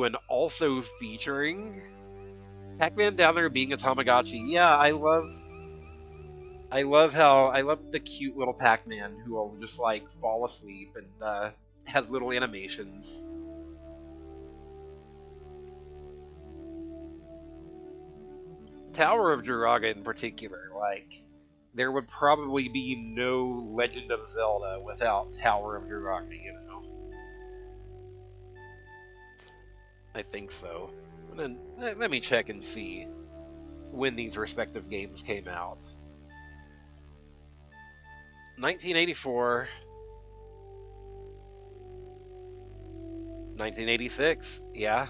an also featuring Pac-Man down there being a Tamagotchi? Yeah, I love the cute little Pac-Man who will just like fall asleep and has little animations. Tower of Druaga in particular, like there would probably be no Legend of Zelda without Tower of Druaga, you know. I think so. Let me check and see when these respective games came out. 1984, 1986, yeah.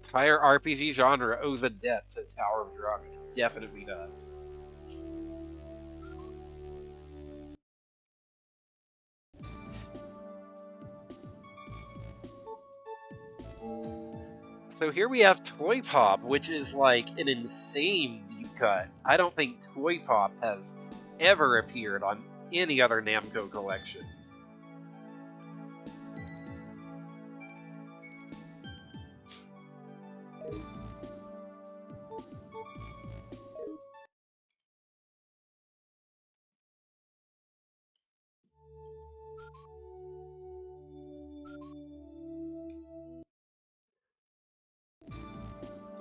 Entire RPG genre owes a debt to Tower of Druaga. Definitely does. So here we have Toy Pop, which is like an insane deep cut. I don't think Toy Pop has ever appeared on any other Namco collection.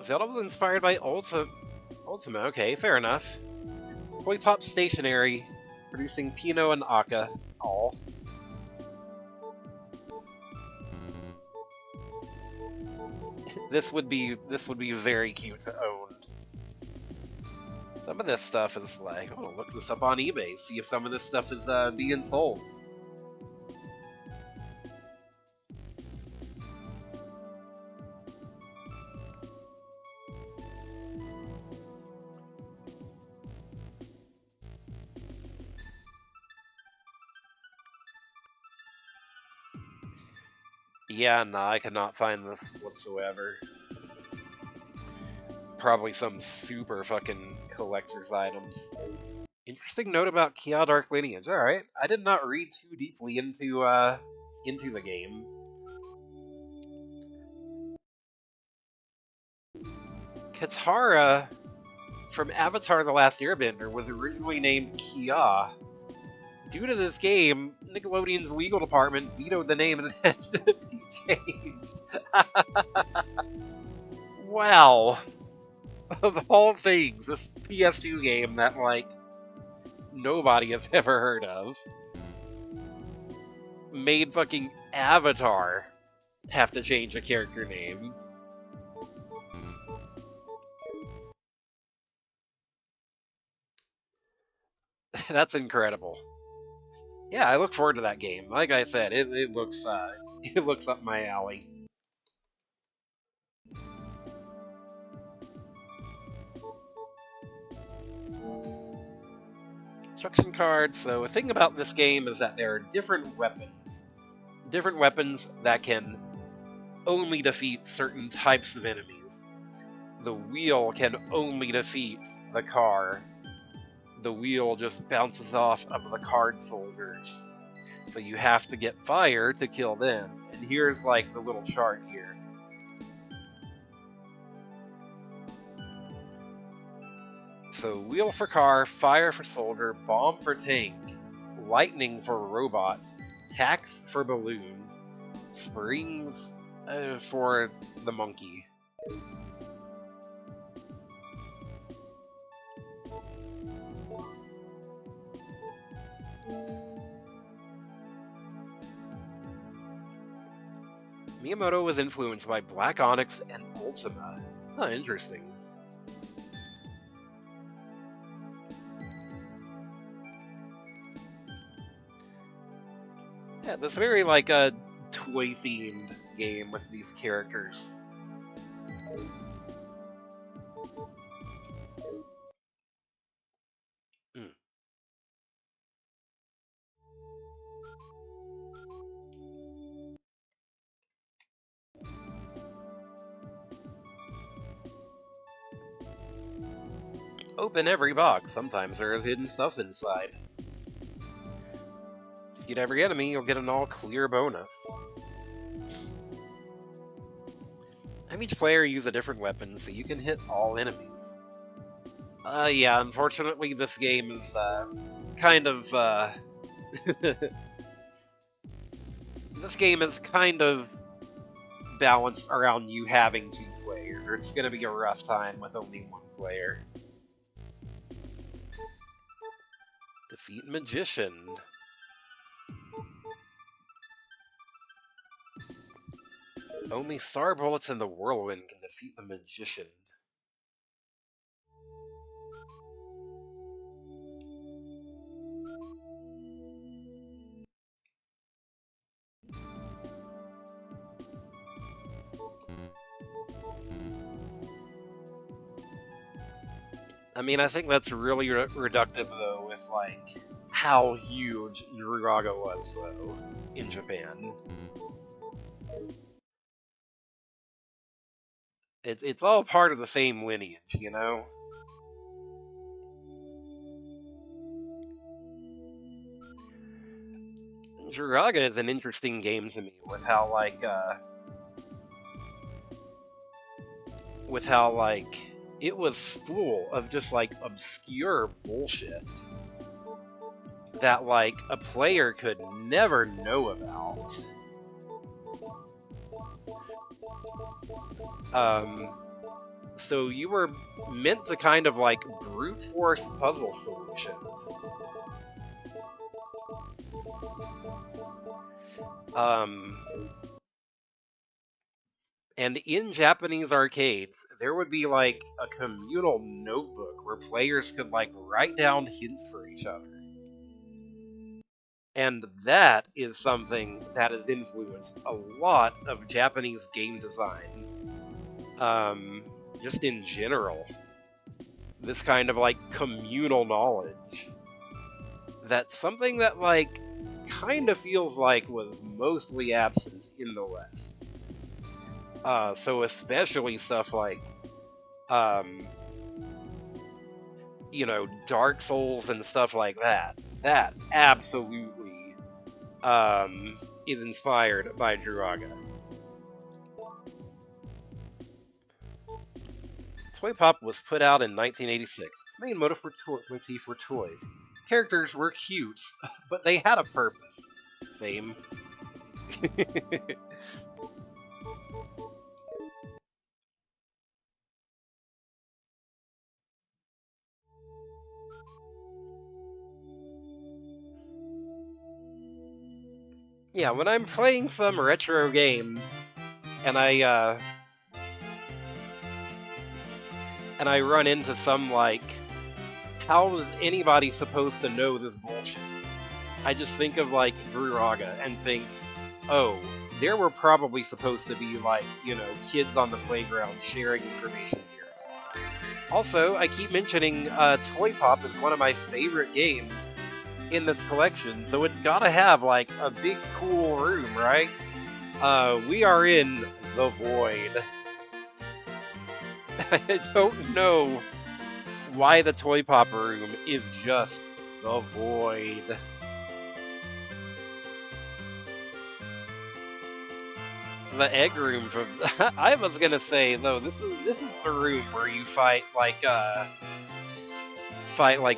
Zelda was inspired by Ultima. Okay, fair enough. Toy Pop Stationery, producing Pino and Aka. All. This would be very cute to own. Some of this stuff is like, I'm gonna look this up on eBay, see if some of this stuff is being sold. Yeah, nah, I cannot find this whatsoever. Probably some super fucking collector's items. Interesting note about Kia Dark Lineage. All right, I did not read too deeply into the game. Katara from Avatar: The Last Airbender was originally named Kia. Due to this game, Nickelodeon's legal department vetoed the name and it had to be changed. Wow. Of all things, this PS2 game that, like, nobody has ever heard of made fucking Avatar have to change a character name. That's incredible. Yeah, I look forward to that game. Like I said, it looks it looks up my alley. Instruction cards. So a thing about this game is that there are different weapons. Different weapons that can only defeat certain types of enemies. The wheel can only defeat the car. The wheel just bounces off of the card soldiers. So you have to get fire to kill them. And here's like the little chart here. So wheel for car, fire for soldier, bomb for tank, lightning for robots, tax for balloons, springs for the monkey. Miyamoto was influenced by Black Onyx and Ultima. Huh, interesting. Yeah, this very like a toy-themed game with these characters. Mm. Open every box. Sometimes there is hidden stuff inside. Defeat every enemy, you'll get an all-clear bonus. Have each player use a different weapon so you can hit all enemies. Yeah, unfortunately this game is, kind of, this game is kind of balanced around you having 2 players, or it's gonna be a rough time with only 1 player. Defeat Magician. Only star bullets in the whirlwind can defeat the Magician. I mean, I think that's really reductive, though, with, like, how huge Uraga was, though, in Japan. It's all part of the same lineage, you know? Uraga is an interesting game to me, with how, like, it was full of just, like, obscure bullshit that, like, a player could never know about. So you were meant to kind of, like, brute force puzzle solutions. And in Japanese arcades, there would be, like, a communal notebook where players could, like, write down hints for each other. And that is something that has influenced a lot of Japanese game design. Just in general. This kind of, like, communal knowledge. That's something that, like, kind of feels like was mostly absent in the West. So especially stuff like, you know, Dark Souls and stuff like that. That absolutely, is inspired by Druaga. Toy Pop was put out in 1986. Its main motif were toys. Characters were cute, but they had a purpose. Fame. Yeah, when I'm playing some retro game and I run into some like, how is anybody supposed to know this bullshit? I just think of like Vruraga and think, oh, there were probably supposed to be like, kids on the playground sharing information here. Also, I keep mentioning Toy Pop is one of my favorite games in this collection, so it's gotta have like a big cool room, right? We are in the Void. I don't know why the Toy Pop room is just the Void. The egg room from I was gonna say though, this is the room where you fight like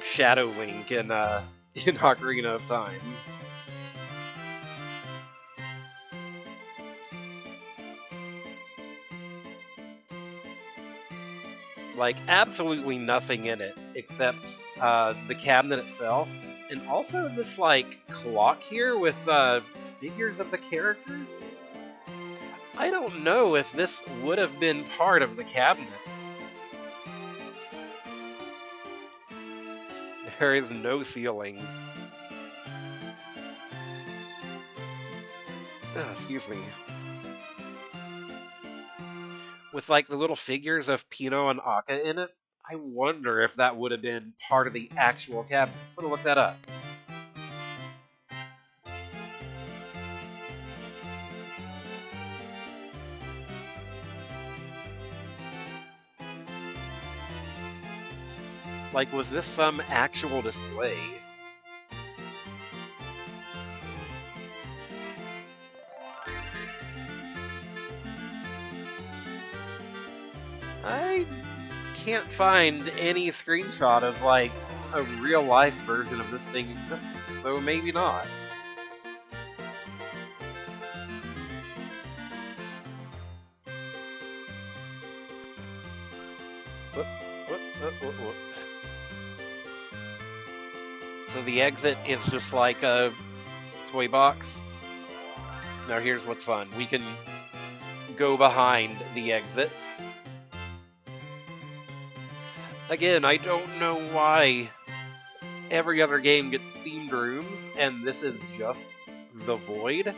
Shadow Link in in Ocarina of Time. Like absolutely nothing in it except the cabinet itself, and also this like clock here with figures of the characters. I don't know if this would have been part of the cabinet. There is no ceiling. Excuse me. With like the little figures of Pino and Akka in it, I wonder if that would have been part of the actual cabinet. I'm gonna look that up. Like, was this some actual display? I can't find any screenshot of like a real life version of this thing existing, so maybe not. Whoop, whoop, whoop, whoop, whoop. So the exit is just like a toy box. Now here's what's fun. We can go behind the exit. Again, I don't know why every other game gets themed rooms, and this is just the Void.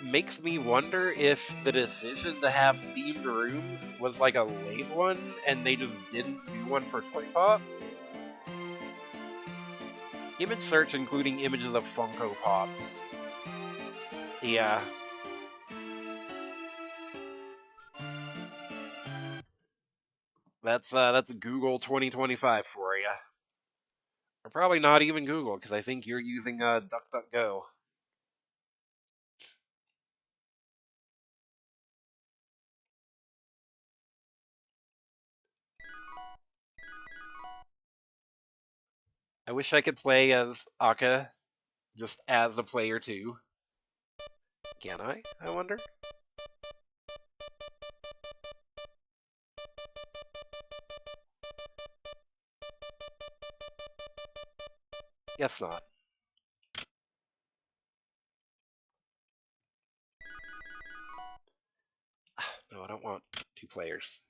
Makes me wonder if the decision to have themed rooms was like a late one, and they just didn't do one for Toy Pop. Image search including images of Funko Pops. Yeah. That's Google 2025 for you. Or probably not even Google, because I think you're using DuckDuckGo. I wish I could play as Akka, just as a player too. Can I? I wonder. Guess not. No, I don't want 2 players.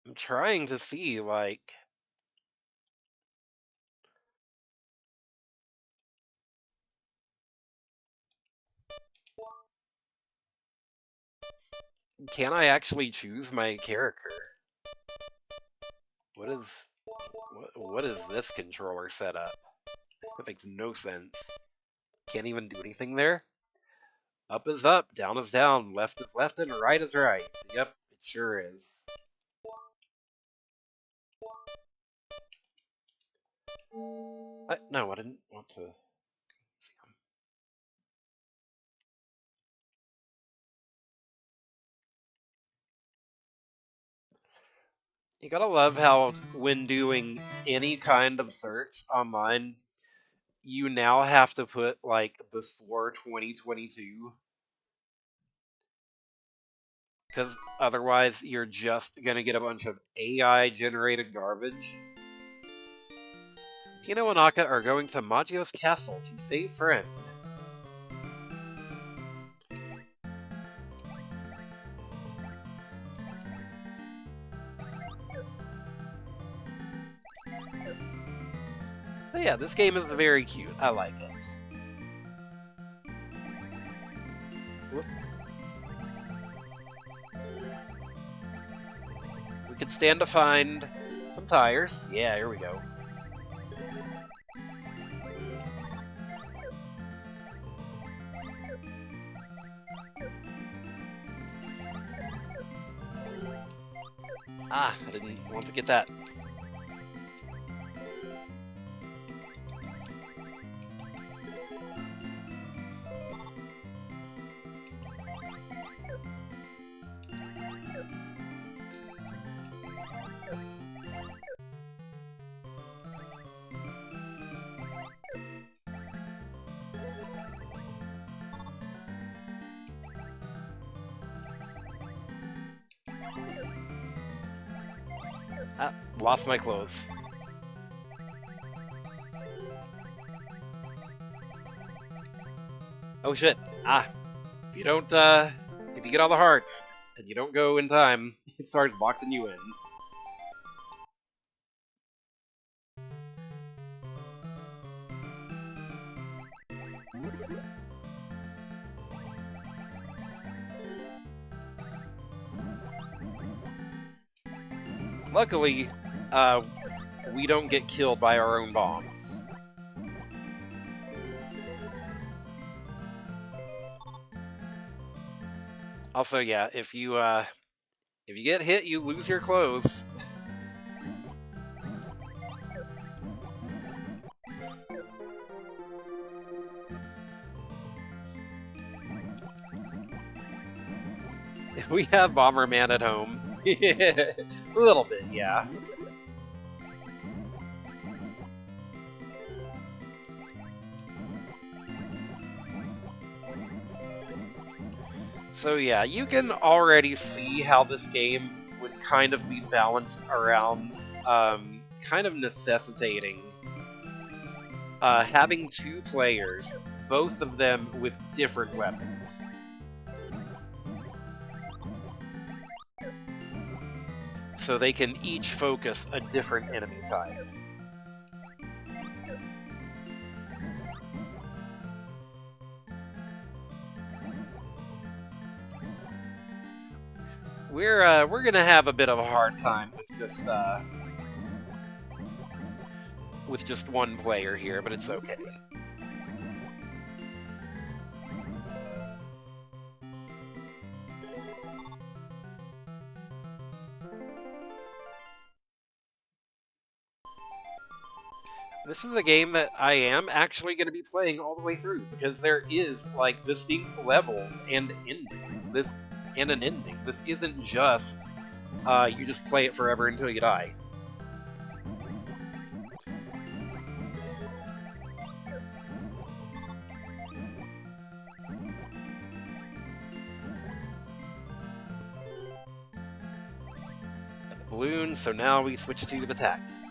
I'm trying to see, like... Can I actually choose my character? What is this controller setup? That makes no sense. Can't even do anything there? Up is up, down is down, left is left, and right is right. Yep, it sure is. No, I didn't want to see him. You gotta love how when doing any kind of search online, you now have to put like before 2022, because otherwise you're just gonna get a bunch of AI generated garbage. Pino and Aka are going to Maggio's castle to save friend. But yeah, this game is very cute. I like it. Whoop. We could stand to find some tires. Yeah, here we go. Ah, I didn't want to get that. Ah, lost my clothes. Oh shit. Ah, if you don't, if you get all the hearts and you don't go in time, it starts boxing you in. Luckily, we don't get killed by our own bombs. Also, yeah, if you get hit, you lose your clothes. We have Bomberman at home. A little bit, yeah. So yeah, you can already see how this game would kind of be balanced around, kind of necessitating having two players, both of them with different weapons. So they can each focus a different enemy type. We're gonna have a bit of a hard time with just one player here, but it's okay. This is a game that I am actually going to be playing all the way through because there is like distinct levels and endings. This and an ending. This isn't just you just play it forever until you die. Got the balloon, so now we switch to the tax.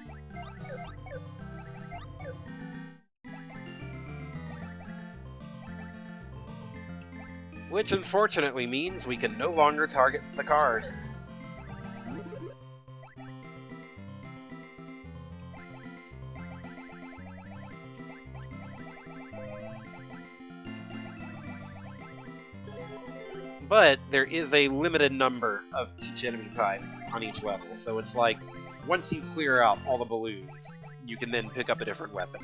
Which unfortunately means we can no longer target the cars. But there is a limited number of each enemy type on each level, so it's like once you clear out all the balloons, you can then pick up a different weapon.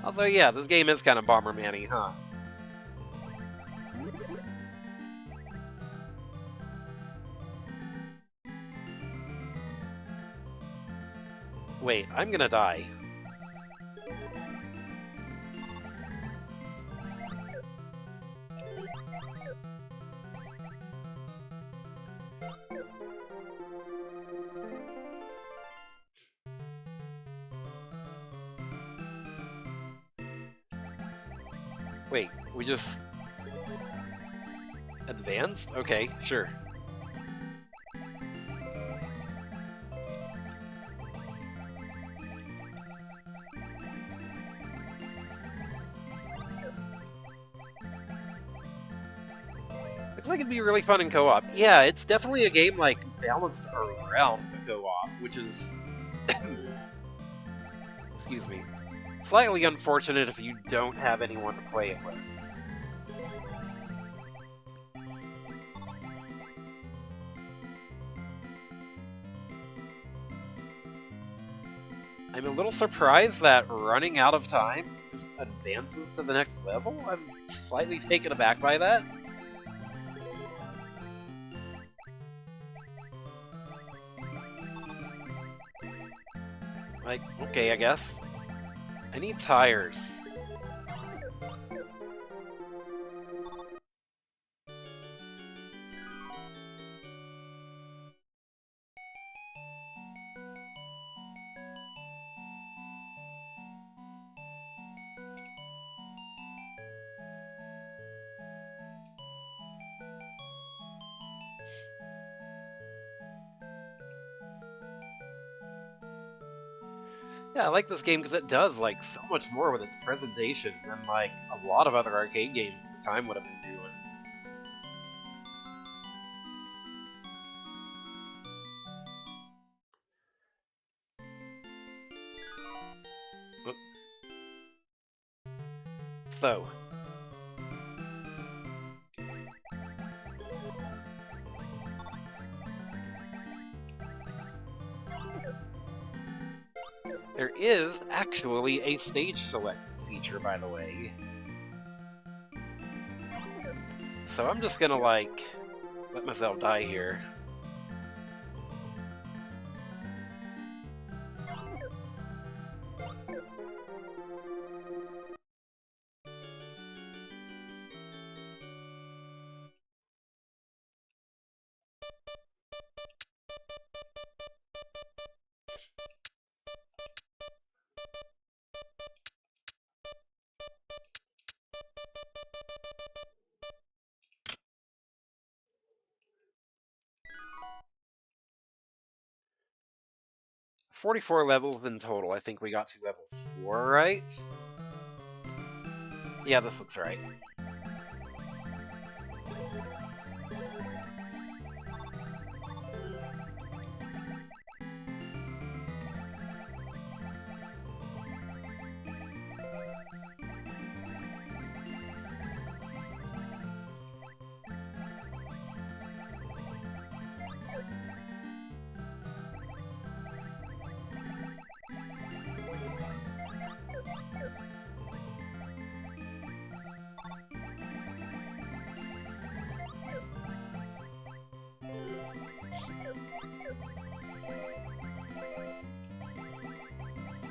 Although, yeah, this game is kind of Bomberman-y, huh? Wait, I'm gonna die. Wait, we just... advanced? Okay, sure. Looks like it'd be really fun in co-op. Yeah, it's definitely a game, like, balanced around the co-op, which is... excuse me. Slightly unfortunate if you don't have anyone to play it with. I'm a little surprised that running out of time just advances to the next level. I'm slightly taken aback by that. Like, okay, I guess. I need tires. Yeah, I like this game because it does, like, so much more with its presentation than, like, a lot of other arcade games at the time would have been doing. So, there is actually a stage select feature, by the way. So I'm just gonna, like, let myself die here. "44 levels in total. I think we got to level 4, right? Yeah, this looks right.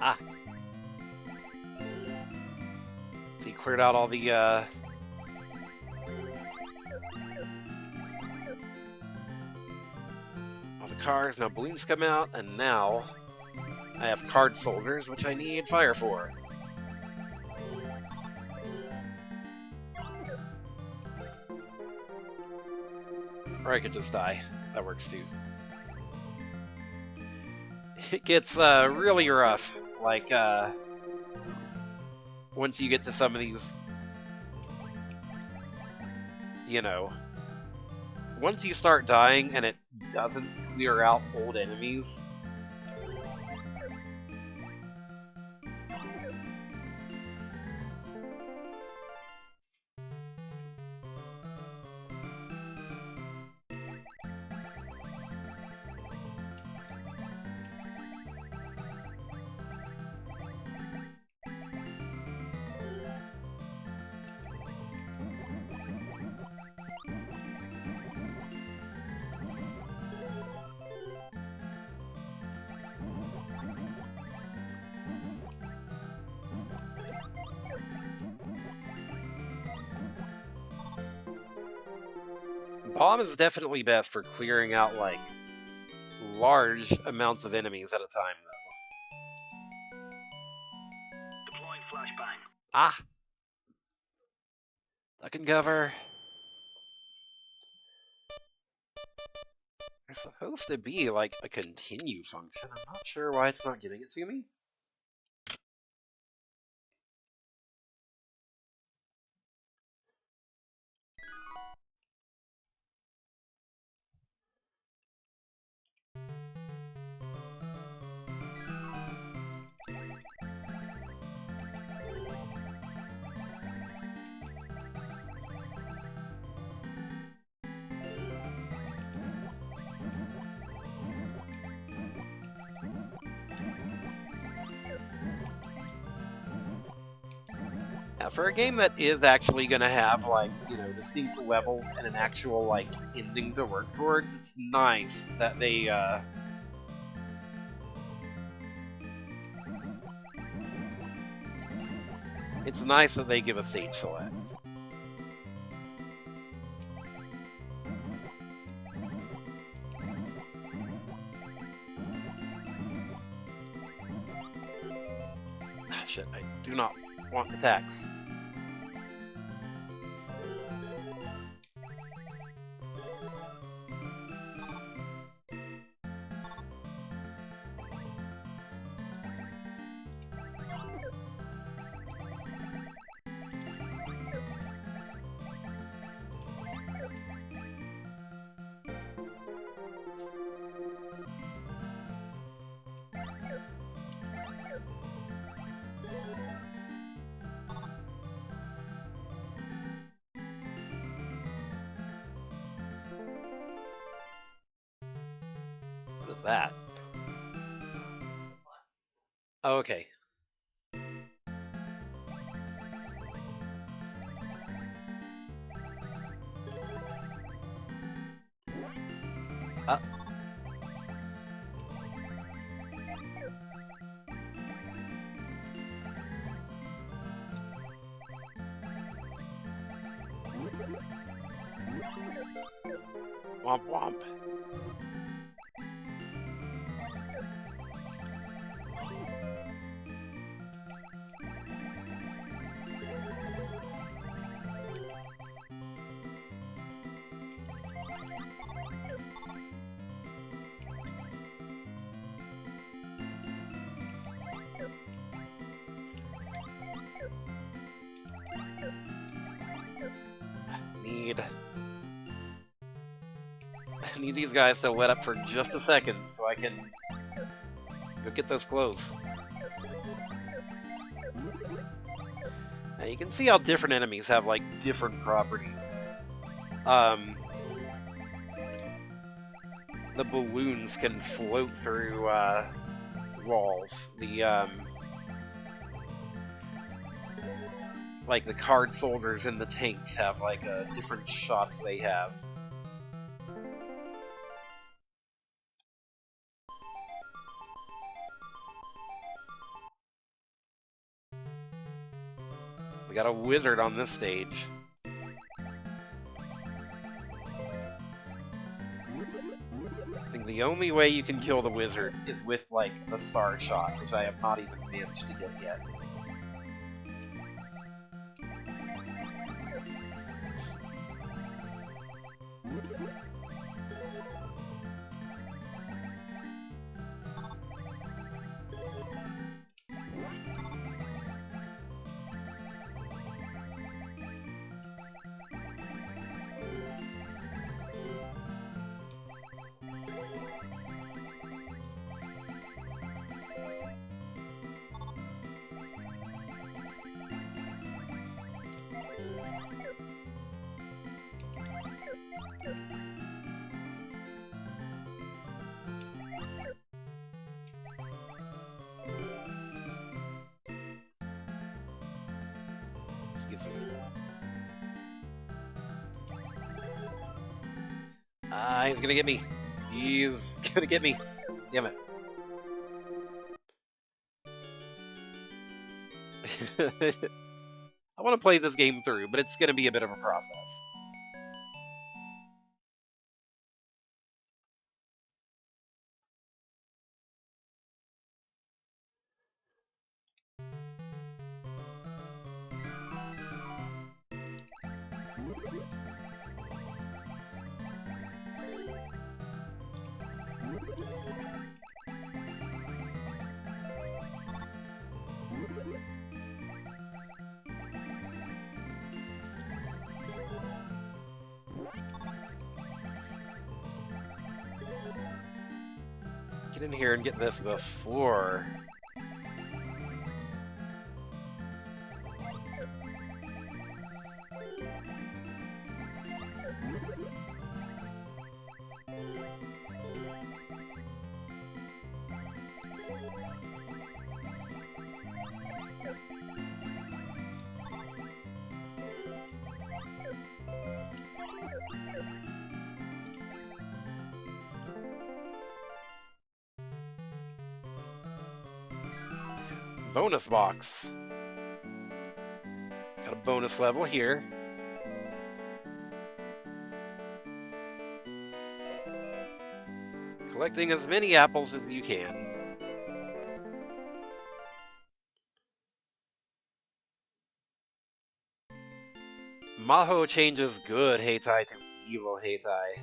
Ah. So you cleared out all the cars, now balloons come out, and now I have card soldiers, which I need fire for. Or I could just die. That works too. It gets really rough, like, once you get to some of these, you know, once you start dying and it doesn't clear out old enemies, Bomb is definitely best for clearing out, like, large amounts of enemies at a time, though. Deploying flashbang. Ah! Duck and cover. There's supposed to be, like, a continue function. I'm not sure why it's not giving it to me. Now, for a game that is actually going to have, like, you know, distinct levels and an actual, like, ending to work towards, it's nice that they, It's nice that they give a stage select. Ah, shit, I do not want attacks. What is that? Oh, okay. Uh, womp womp. I need these guys to let up for just a second so I can go get those clothes. Now you can see how different enemies have, like, different properties. The balloons can float through, walls. Like, the card soldiers and the tanks have, like, different shots they have. We got a wizard on this stage. I think the only way you can kill the wizard is with, like, the star shot, which I have not even managed to get yet. Excuse me. He's gonna get me. He's gonna get me. Damn it. I want to play this game through, but it's gonna be a bit of a process. Get in here and get this before. Bonus box. Got a bonus level here. Collecting as many apples as you can. Maho changes good Heitai to evil Heitai.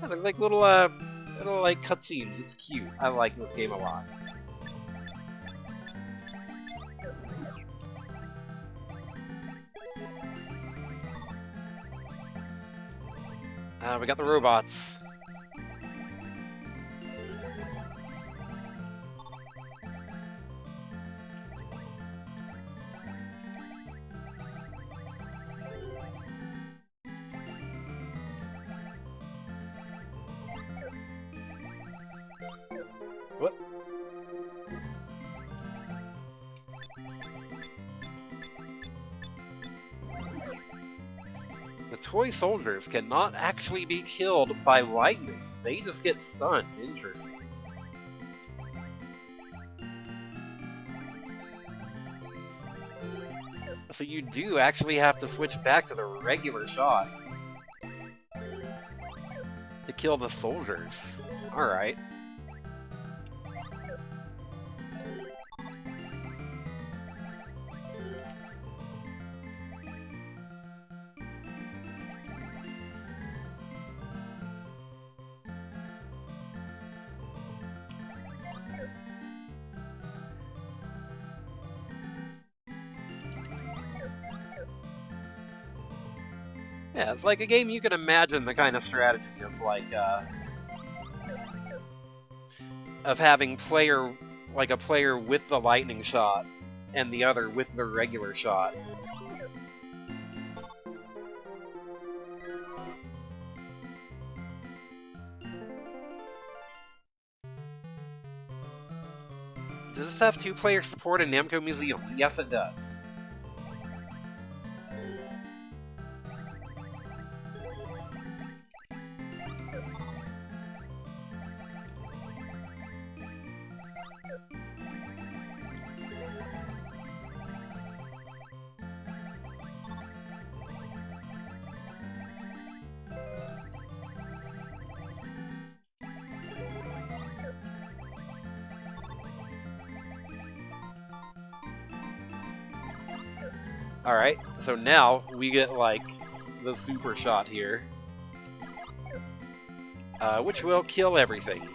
Yeah, they're like little like cutscenes. It's cute. I like this game a lot. We got the robots. What? The toy soldiers cannot actually be killed by lightning. They just get stunned. Interesting. So you do actually have to switch back to the regular shot to kill the soldiers. Alright. Yeah, it's like a game you can imagine the kind of strategy of like of having a player with the lightning shot and the other with the regular shot. Does this have two-player support in Namco Museum? Yes, it does. Alright, so now we get, like, the super shot here. Which will kill everything.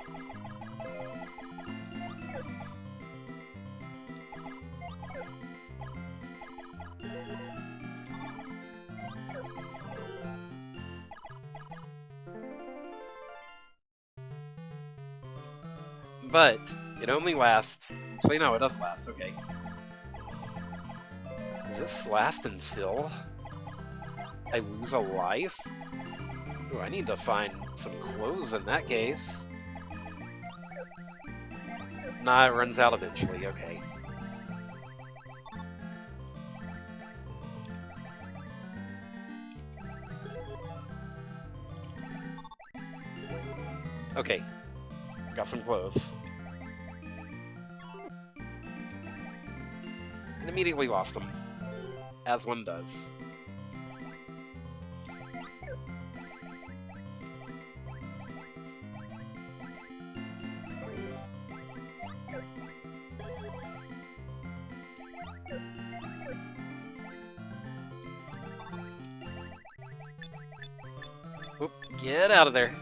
But it only lasts... Actually, no, it does last, okay. Does this last until I lose a life? Ooh, I need to find some clothes in that case. Nah, it runs out eventually, okay. Okay, got some clothes. And immediately lost them, as one does. Oop, get out of there.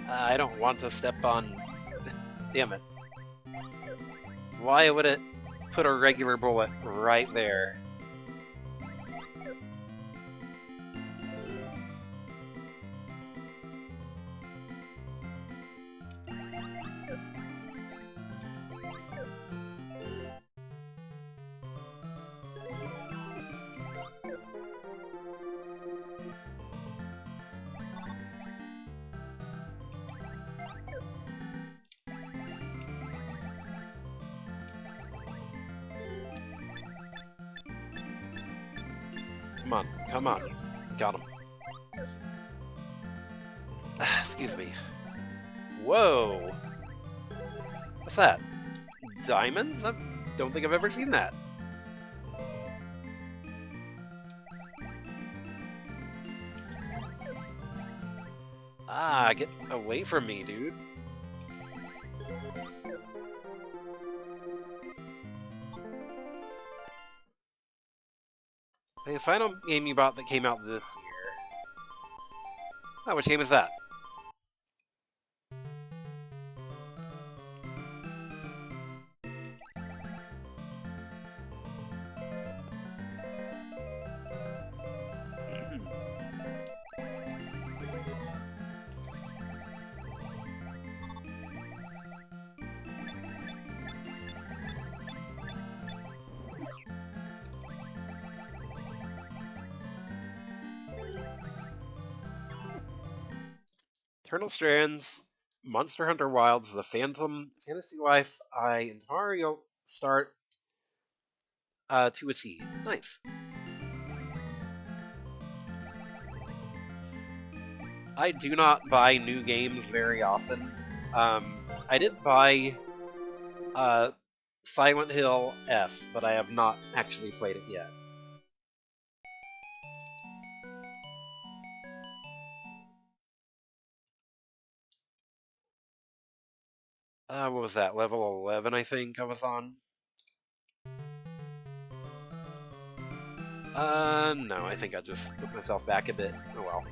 I don't want to step on... Damn it. Why would it put a regular bullet right there? Come on, come on. Got him. Excuse me. Whoa! What's that? Diamonds? I don't think I've ever seen that. Ah, get away from me, dude. The final game you bought that came out this year. Oh, which game is that? Eternal Strands, Monster Hunter Wilds, The Phantom, Fantasy Life, and Mario Start to a T. Nice. I do not buy new games very often. I did buy uh, Silent Hill F, but I have not actually played it yet. What was that? Level 11, I think I was on. No, I think I just put myself back a bit. Oh well.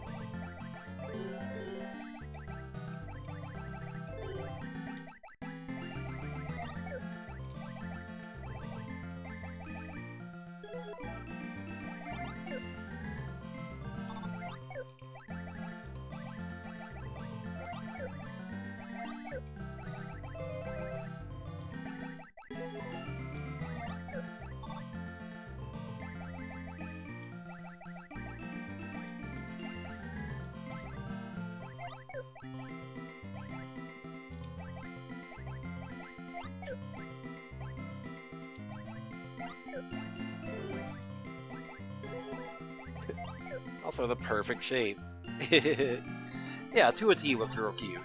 Also the perfect shape. Yeah, to a T looks real cute.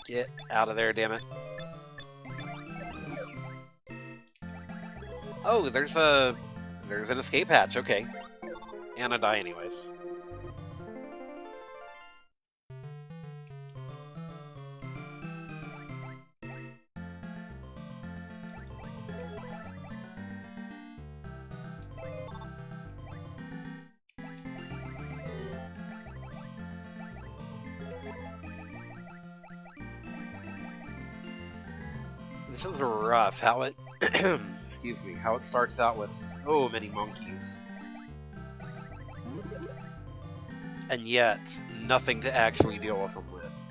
Get out of there, damn it. Oh, there's an escape hatch, okay. And I die anyways. This is rough, how it excuse me, how it starts out with so many monkeys. And yet, nothing to actually deal with them with.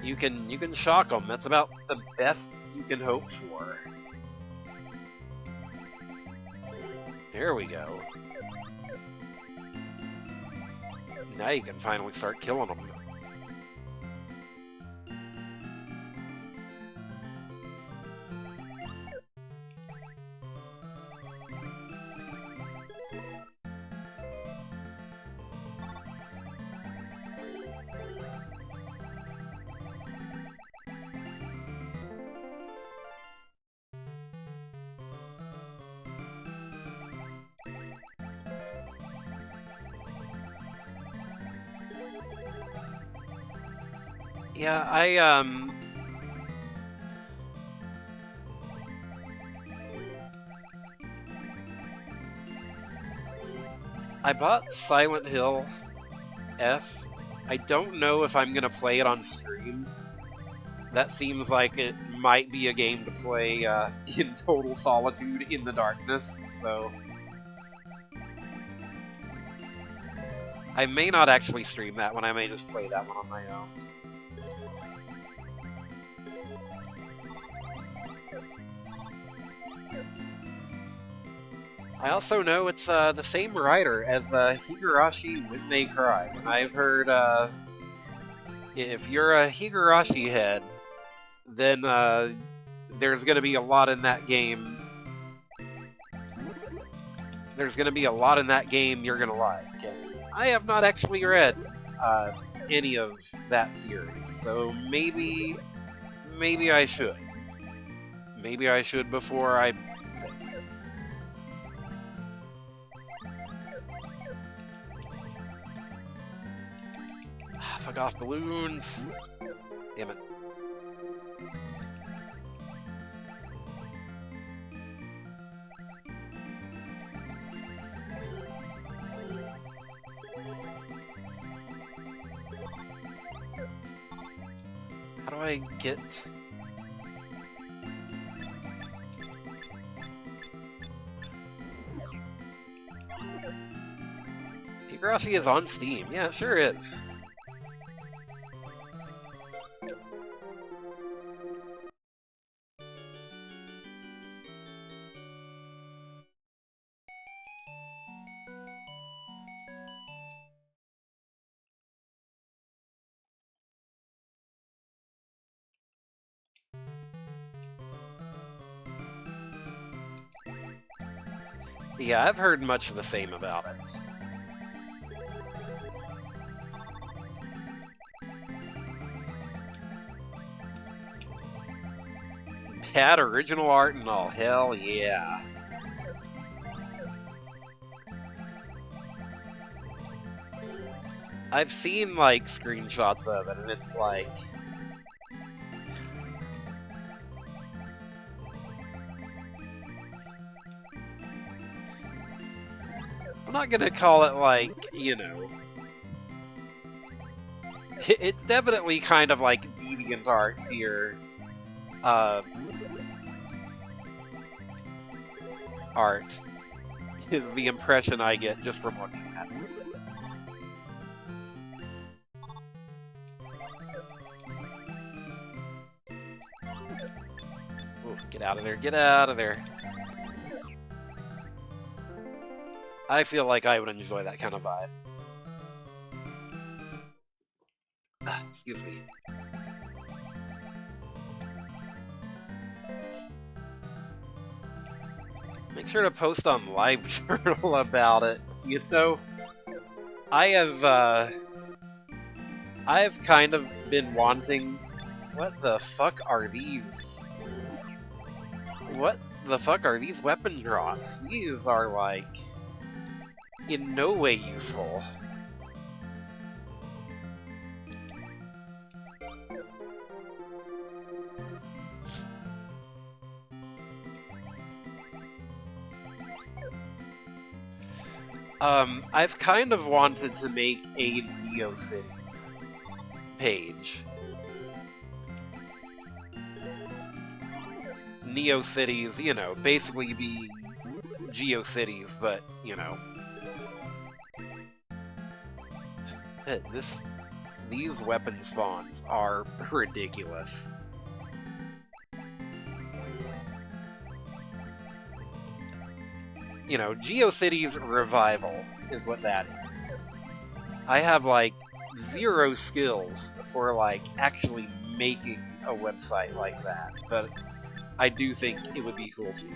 You can shock them. That's about the best you can hope for. There we go. Now you can finally start killing them. Yeah, I bought Silent Hill F. I don't know if I'm gonna play it on stream. That seems like it might be a game to play in total solitude in the darkness, so I may not actually stream that one. I may just play that one on my own. I also know it's the same writer as Higurashi When They Cry, and I've heard if you're a Higurashi head, then there's going to be a lot in that game. There's going to be a lot in that game you're going to like. And I have not actually read any of that series, so maybe I should. Maybe I should before I. Fuck off, balloons! Damn it. How do I get... Higurashi is on Steam. Yeah, it sure is. Yeah, I've heard much of the same about it. Bad original art and all, hell yeah. I've seen, like, screenshots of it, and it's like... I'm not gonna call it, like, you know... It's definitely kind of like deviant art tier art, is the impression I get just from looking at it. Ooh, get out of there, get out of there. I feel like I would enjoy that kind of vibe. Excuse me. Make sure to post on LiveJournal about it, you know? I've kind of been wanting... What the fuck are these? What the fuck are these weapon drops? These are, like, in no way useful. I've kind of wanted to make a NeoCities page. NeoCities, you know, basically being GeoCities, but, you know. These weapon spawns are ridiculous. You know, GeoCities Revival is what that is. I have, like, 0 skills for, like, actually making a website like that, but I do think it would be cool too.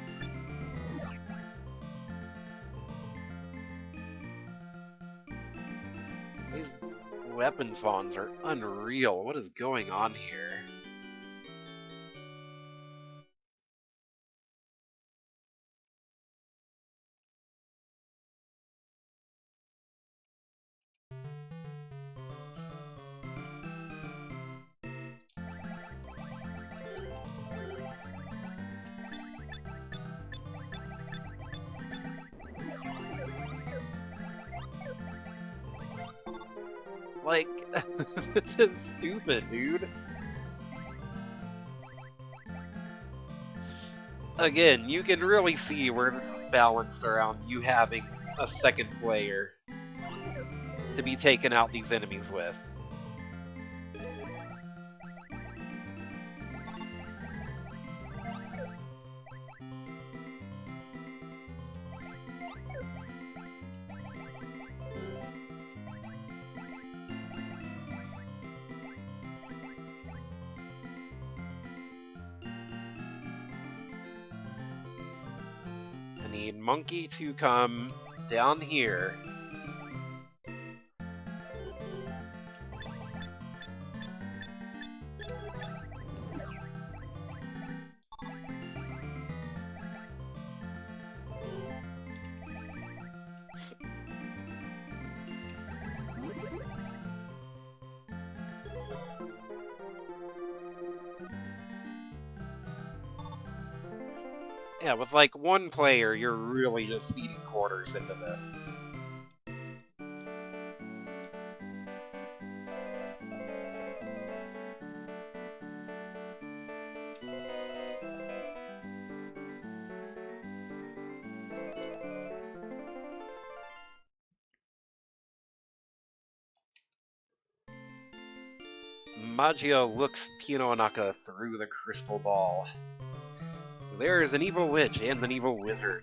These weapon spawns are unreal. What is going on here? Like, this is stupid, dude. Again, you can really see where this is balanced around you having a second player to be taking out these enemies with. I need Monkey to come down here. Yeah, with like one player, you're really just feeding quarters into this. Magia looks Pionaka through the crystal ball. There is an evil witch and an evil wizard.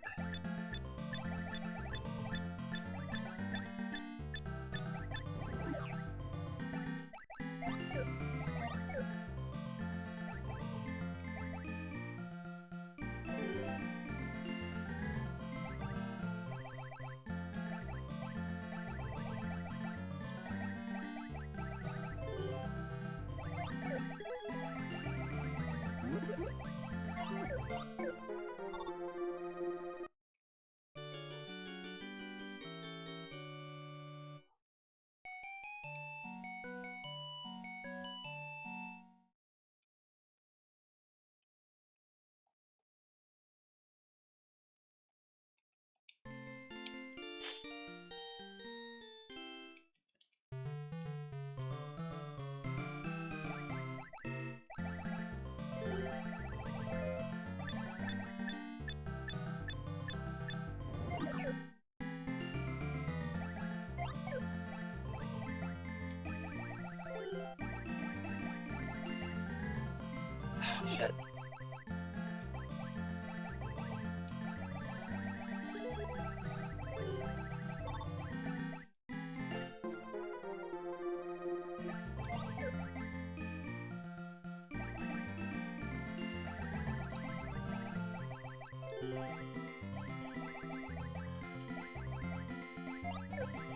Shit.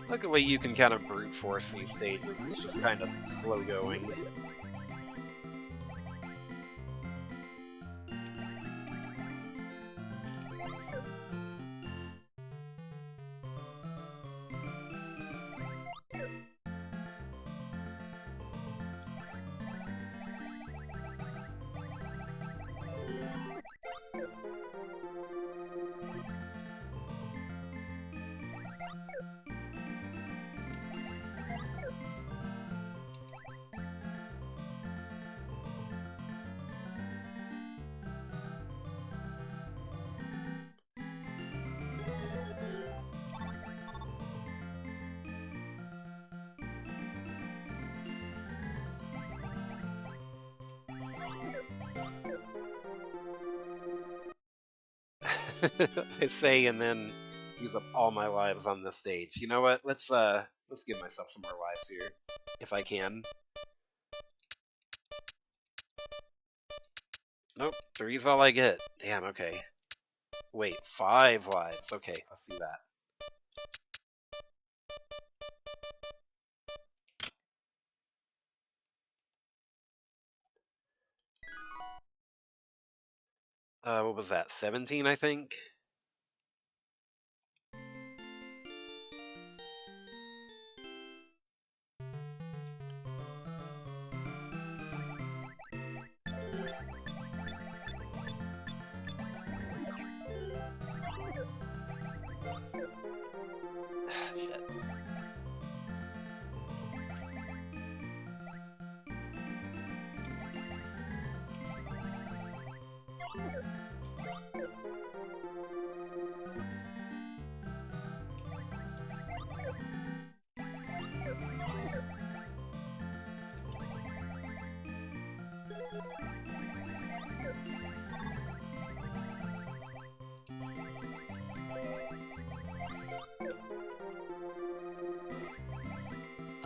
Luckily, you can kind of brute force these stages. It's just kind of slow going. I say, and then use up all my lives on this stage. You know what? Let's give myself some more lives here, if I can. Nope, three's all I get. Damn. Okay. Wait, 5 lives. Okay, let's do that. What was that? 17, I think. Shit.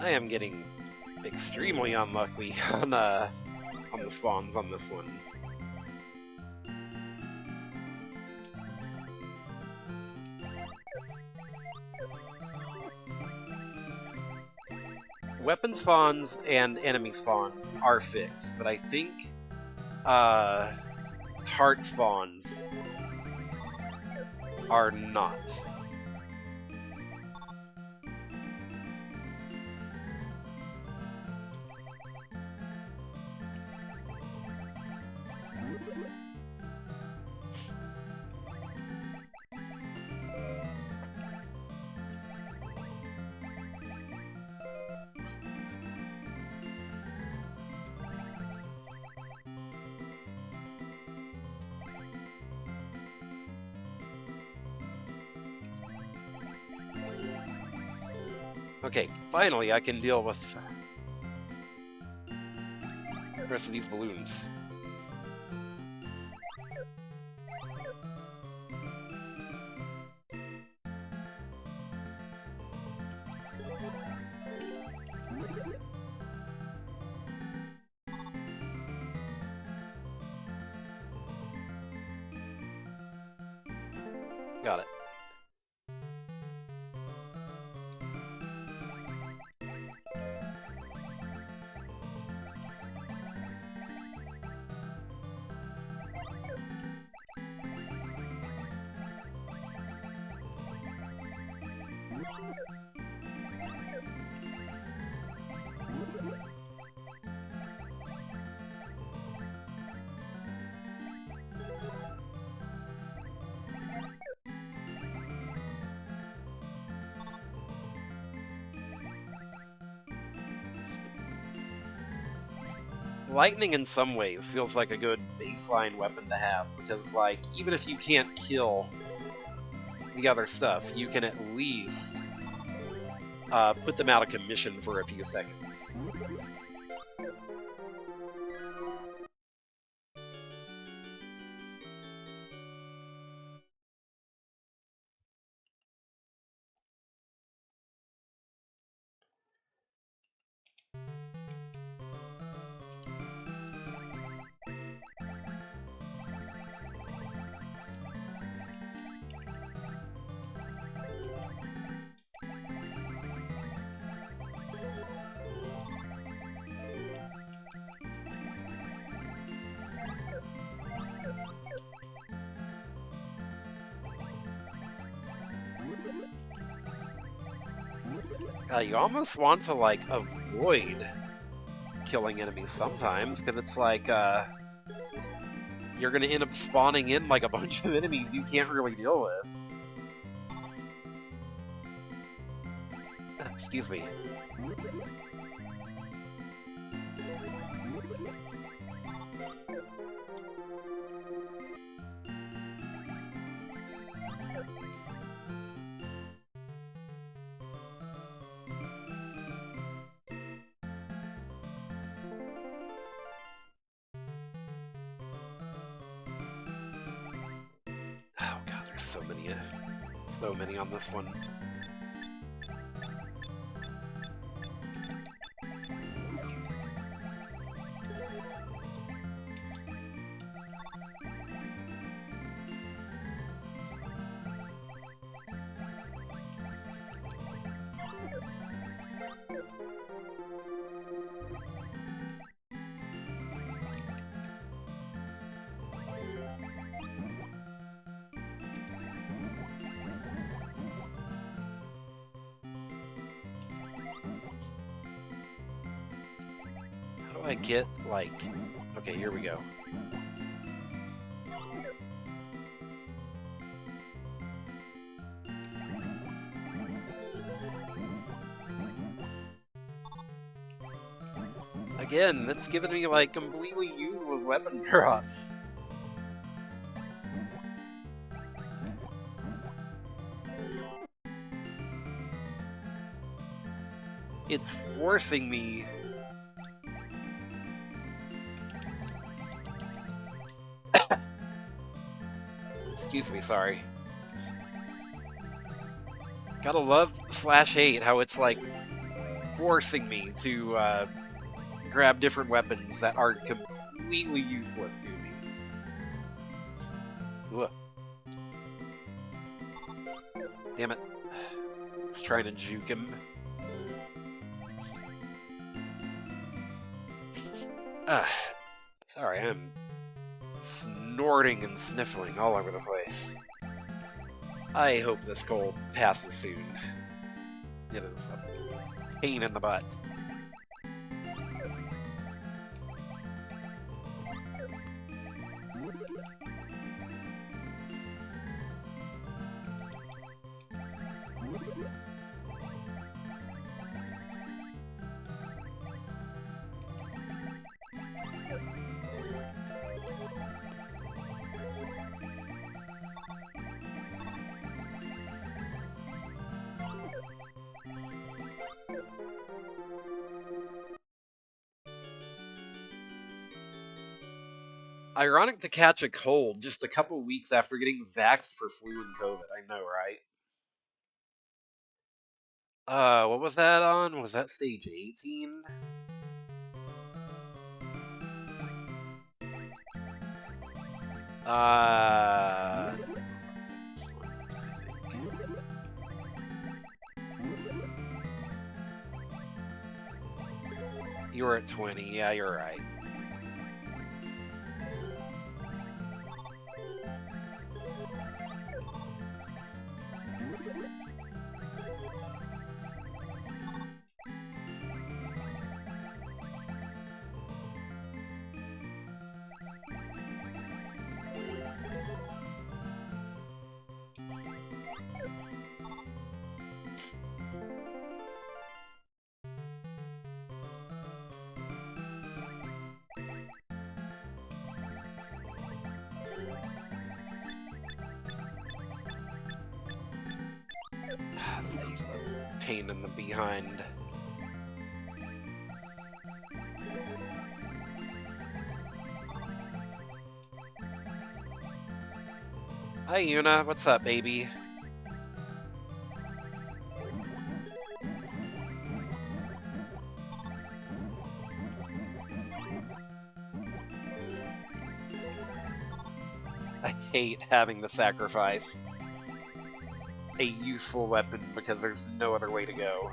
I am getting extremely unlucky on the spawns on this one. Weapon spawns and enemy spawns are fixed, but I think heart spawns are not. Okay, finally I can deal with the rest of these balloons. Got it. Lightning in some ways feels like a good baseline weapon to have, because, like, even if you can't kill the other stuff, you can at least put them out of commission for a few seconds. You almost want to, like, avoid killing enemies sometimes, because it's like, you're gonna end up spawning in, like, a bunch of enemies you can't really deal with. Excuse me. Oh god, there's so many on this one. How do I get, like... Okay, here we go. Again, that's giving me, like, completely useless weapon drops. It's forcing me... Excuse me, sorry. Gotta love /hate how it's, like, forcing me to grab different weapons that are completely useless to me. Ugh. Damn it. I was trying to juke him. Sorry, I'm snorting and sniffling all over the place. I hope this cold passes soon. It is a pain in the butt. Ironic to catch a cold just a couple weeks after getting vaxxed for flu and COVID. I know, right? What was that on? Was that stage 18? This one, I think. You were at 20. Yeah, you're right. Stage the pain in the behind. Hi, Yuna. What's up, baby? I hate having to sacrifice a useful weapon because there's no other way to go.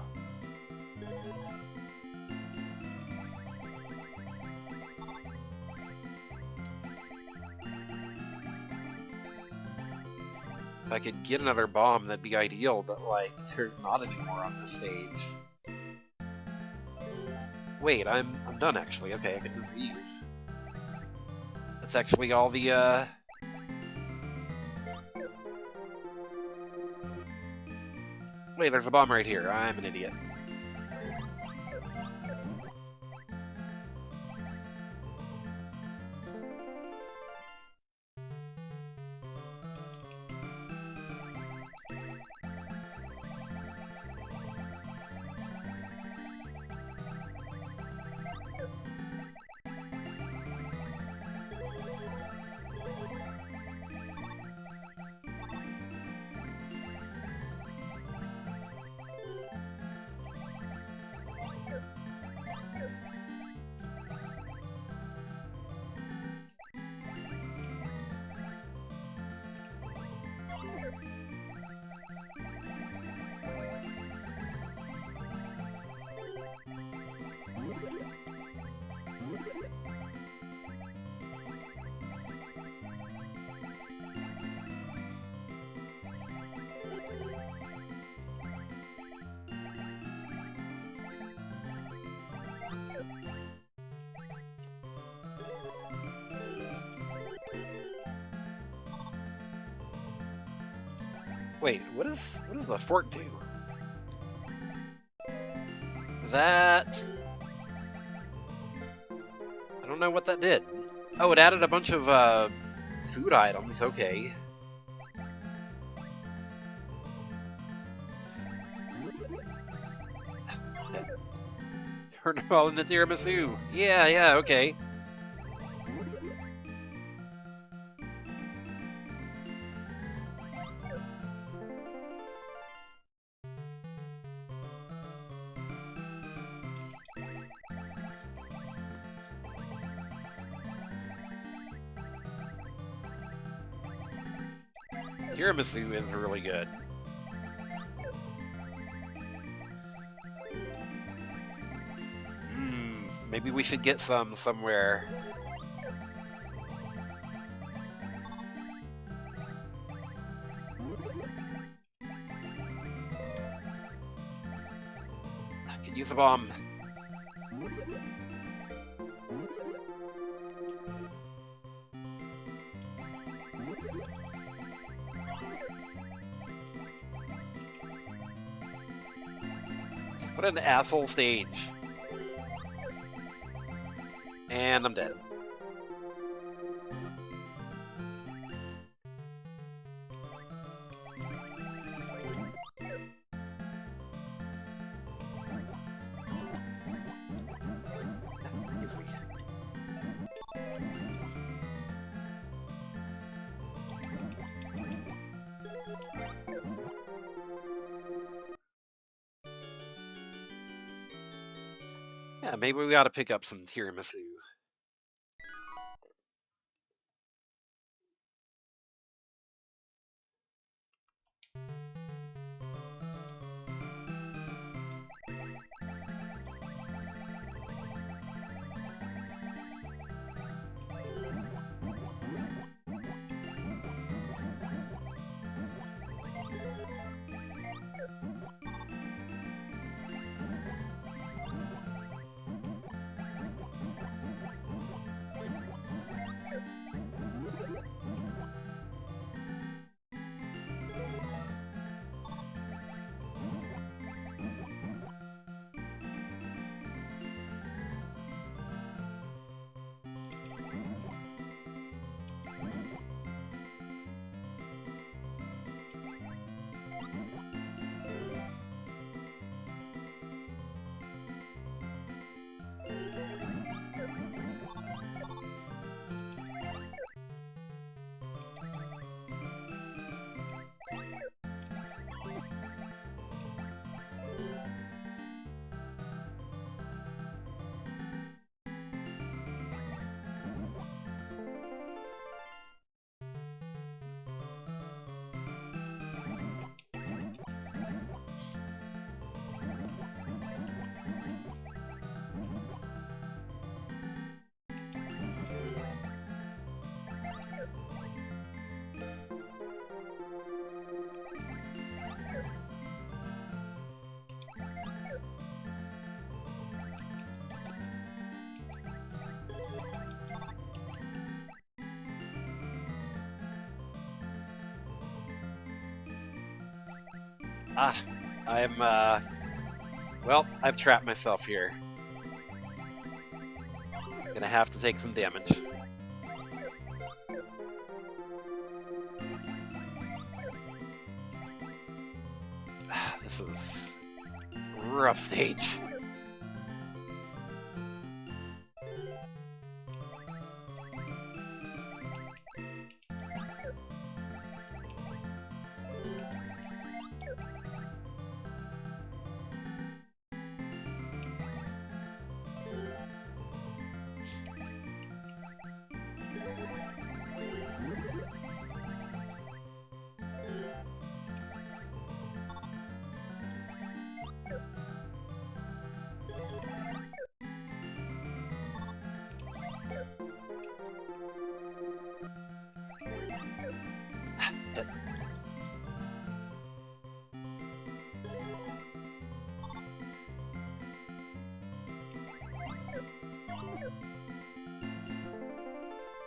If I could get another bomb, that'd be ideal, but, like, there's not any more on this stage. Wait, I'm done, actually. Okay, I can just leave. That's actually all the, Wait, there's a bomb right here. I'm an idiot. Wait, what does the fort do? That... I don't know what that did. Oh, it added a bunch of, food items, okay. Turn all into tiramisu. Yeah, okay. Tiramisu is really good. Maybe we should get some somewhere. I could use a bomb. What an asshole stage. And I'm dead. Easily. Yeah, maybe we ought to pick up some tiramisu. I'm, well, I've trapped myself here. Gonna have to take some damage. This is a rough stage.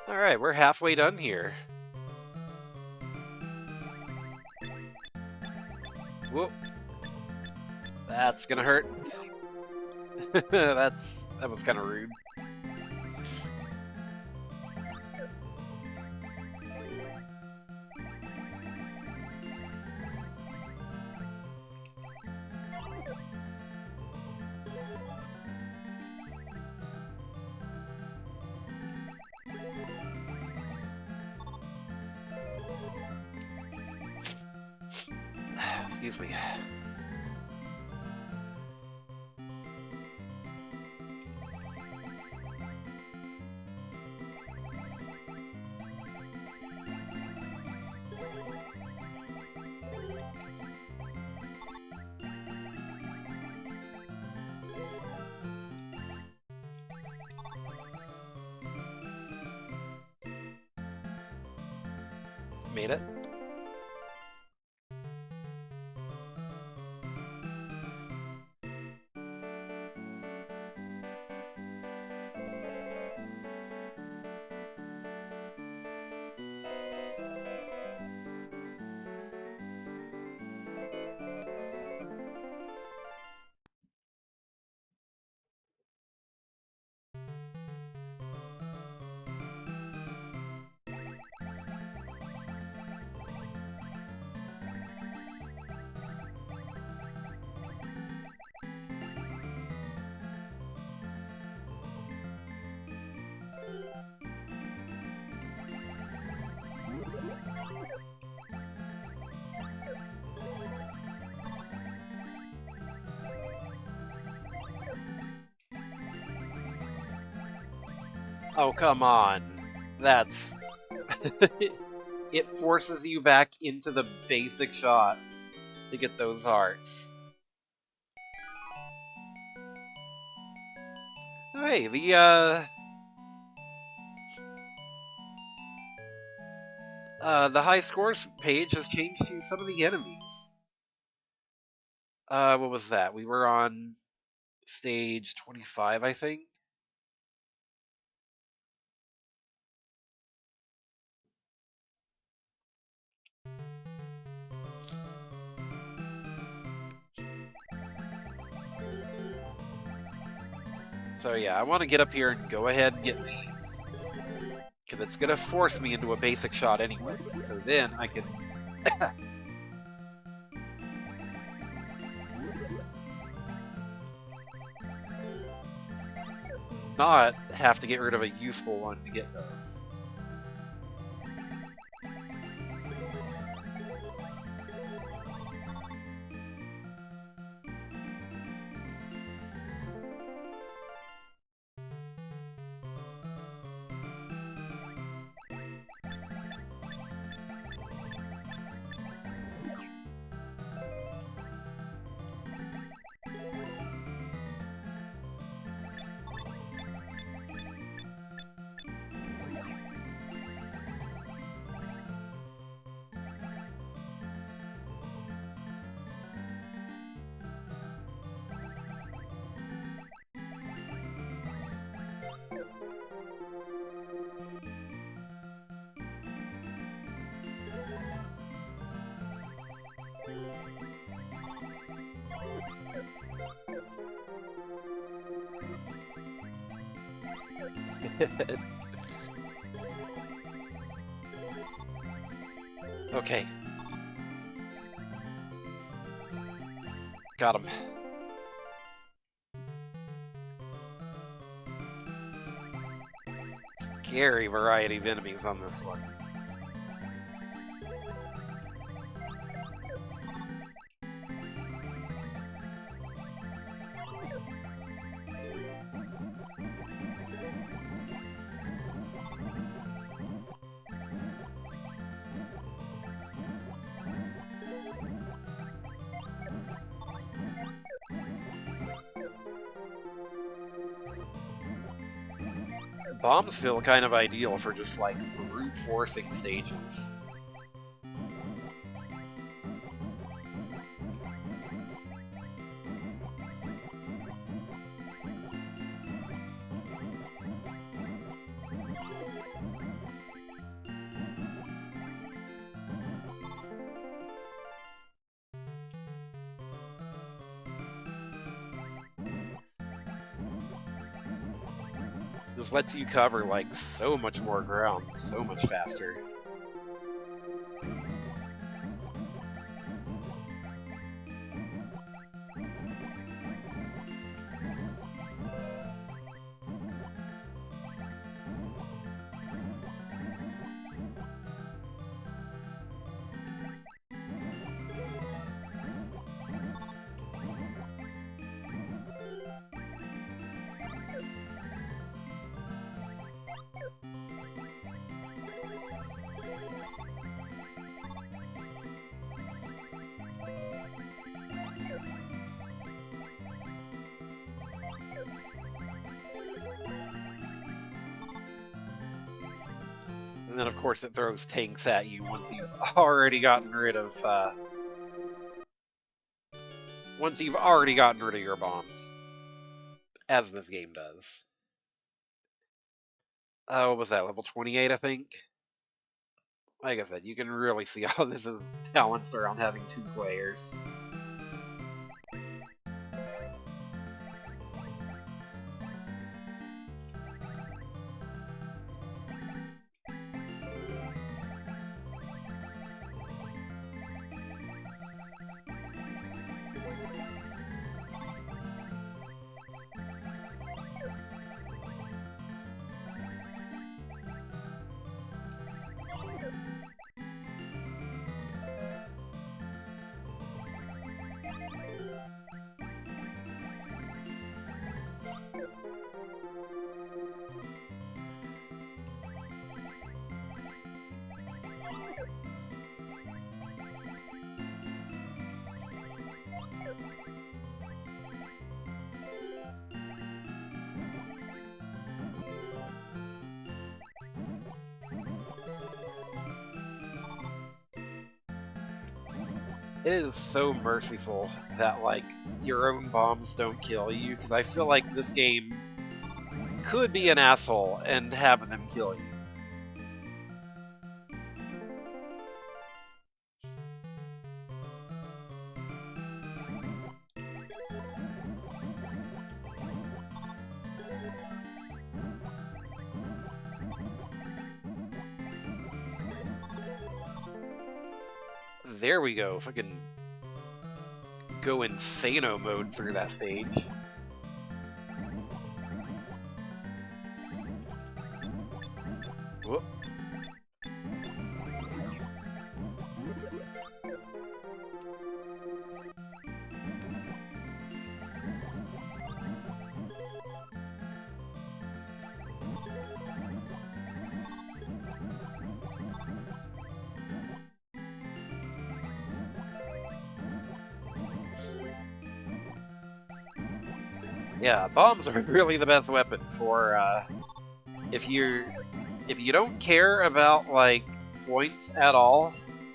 Alright, we're halfway done here. Whoop. That's gonna hurt. That was kind of rude. Excuse me. Made it. Oh, come on. That's... It forces you back into the basic shot to get those hearts. Hey, the high scores page has changed to some of the enemies. What was that? We were on stage 25, I think? So yeah, I want to get up here and go ahead and get these. Because it's going to force me into a basic shot anyway. So then I can... not have to get rid of a useful one to get those. Okay. Got him. Scary variety of enemies on this one. Bombs feel kind of ideal for just like brute forcing stages. This lets you cover like so much more ground, so much faster. then of course it throws tanks at you once you've already gotten rid of your bombs, as this game does. What was that, level 28, I think? Like I said, you can really see how this is balanced around having 2 players. It is so merciful that, like, your own bombs don't kill you, because I feel like this game could be an asshole and have them kill you. There we go. Fucking go insano mode through that stage. Whoop. Yeah, bombs are really the best weapon for if you don't care about like points at all,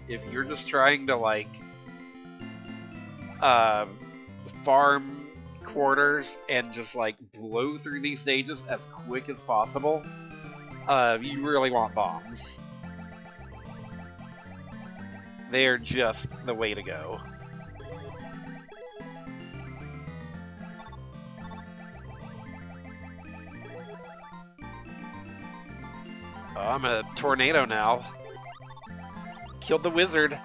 if you're just trying to like farm quarters and just like blow through these stages as quick as possible, you really want bombs. They're just the way to go. I'm a tornado now. Killed the wizard.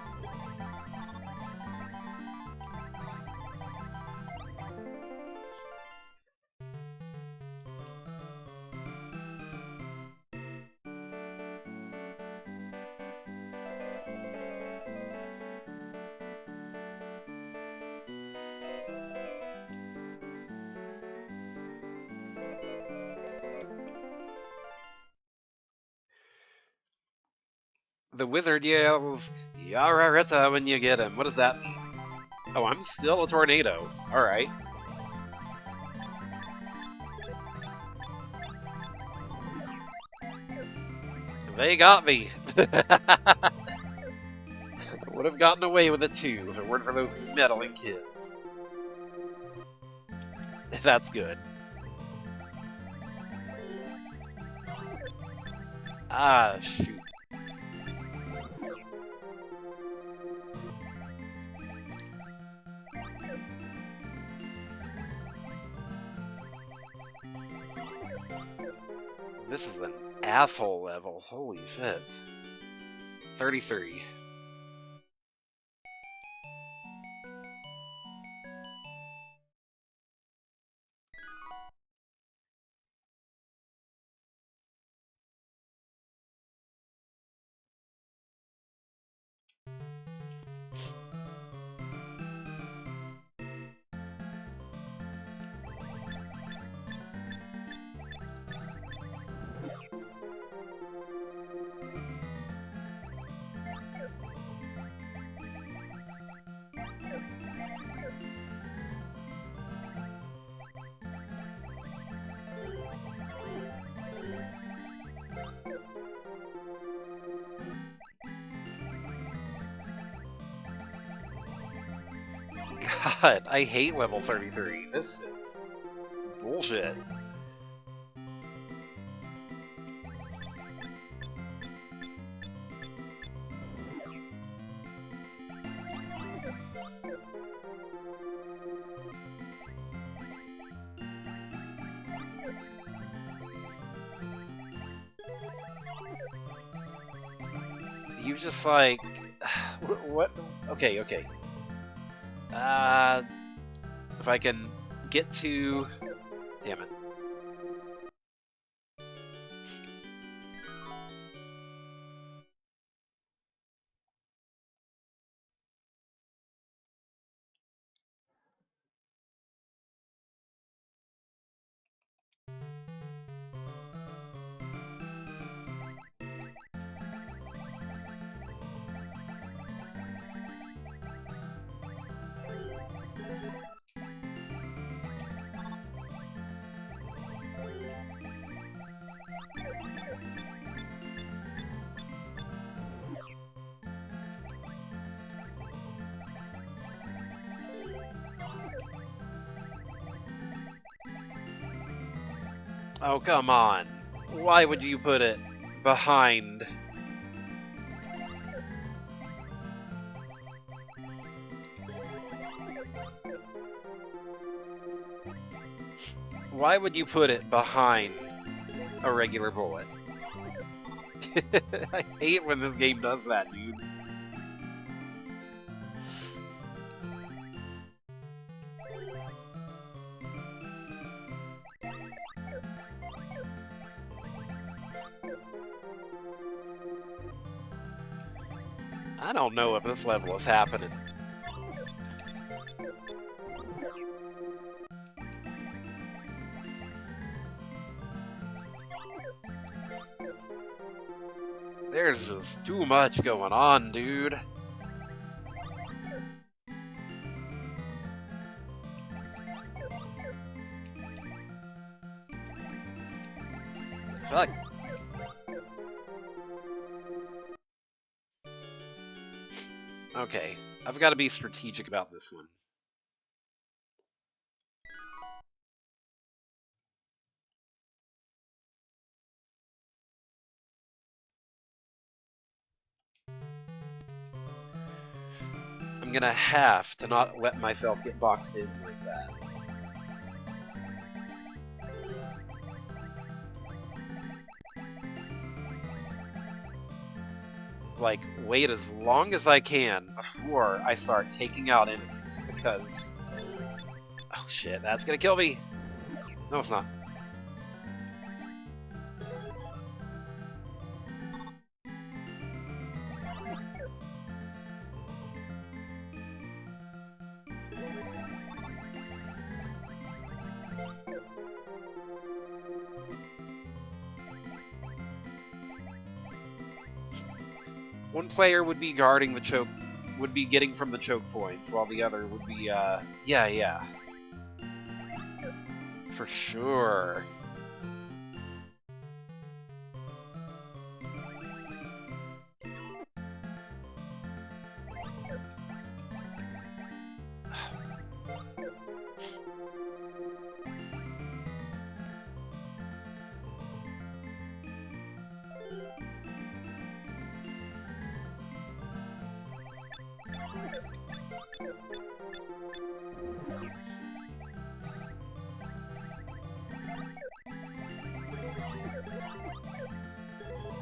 The wizard yells, Yarareta when you get him. What does that mean? Oh, I'm still a tornado. Alright. They got me. Would have gotten away with it too if it weren't for those meddling kids. That's good. Ah, shoot. This is an asshole level. Holy shit. 33. God, I hate level 33. This is bullshit. You just like... what? Okay, okay. If I can get to... Damn it. Oh, come on. Why would you put it behind? Why would you put it behind a regular bullet? I hate when this game does that, dude. I don't know if this level is happening. There's just too much going on, dude. Fuck. Okay, I've got to be strategic about this one. I'm gonna have to not let myself get boxed in like that. Like, wait as long as I can before I start taking out enemies, because... Oh shit, that's gonna kill me! No, it's not. One player would be guarding the choke, would be getting from the choke points, while the other would be, yeah. For sure.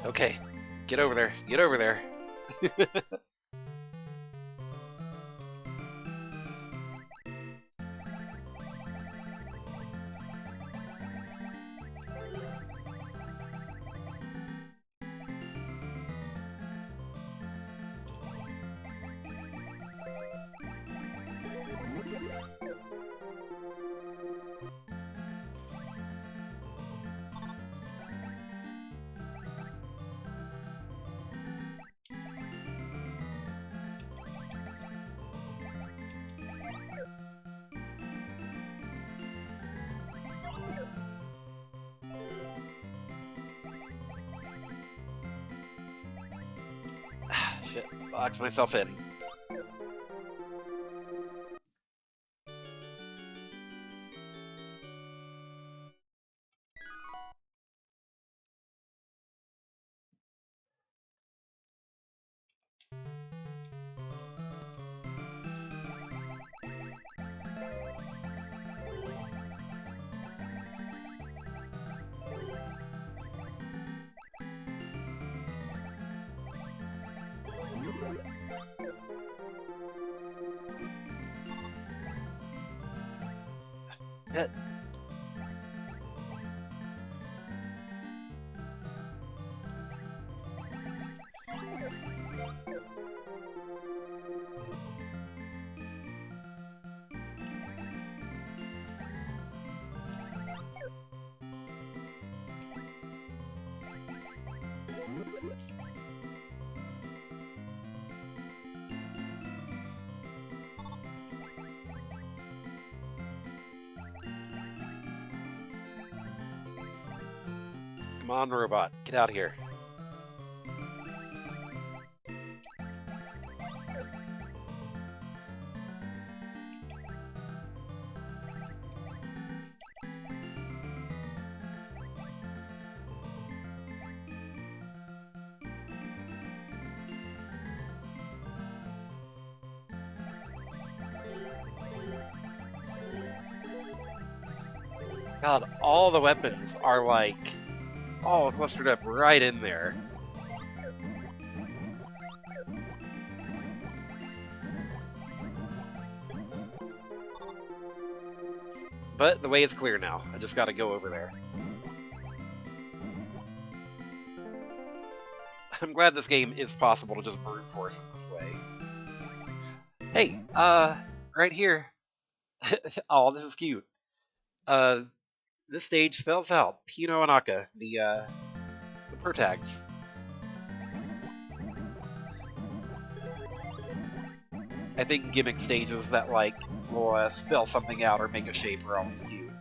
Okay, get over there, get over there. Shit, box myself in. Hit. Come on, robot. Get out of here. God, all the weapons are like all clustered up right in there. But the way is clear now. I just gotta go over there. I'm glad this game is possible to just brute force in this way. Hey, right here. Oh, this is cute. Uh, this stage spells out Pino and Aka, the protags. I think gimmick stages that like will spell something out or make a shape are always cute.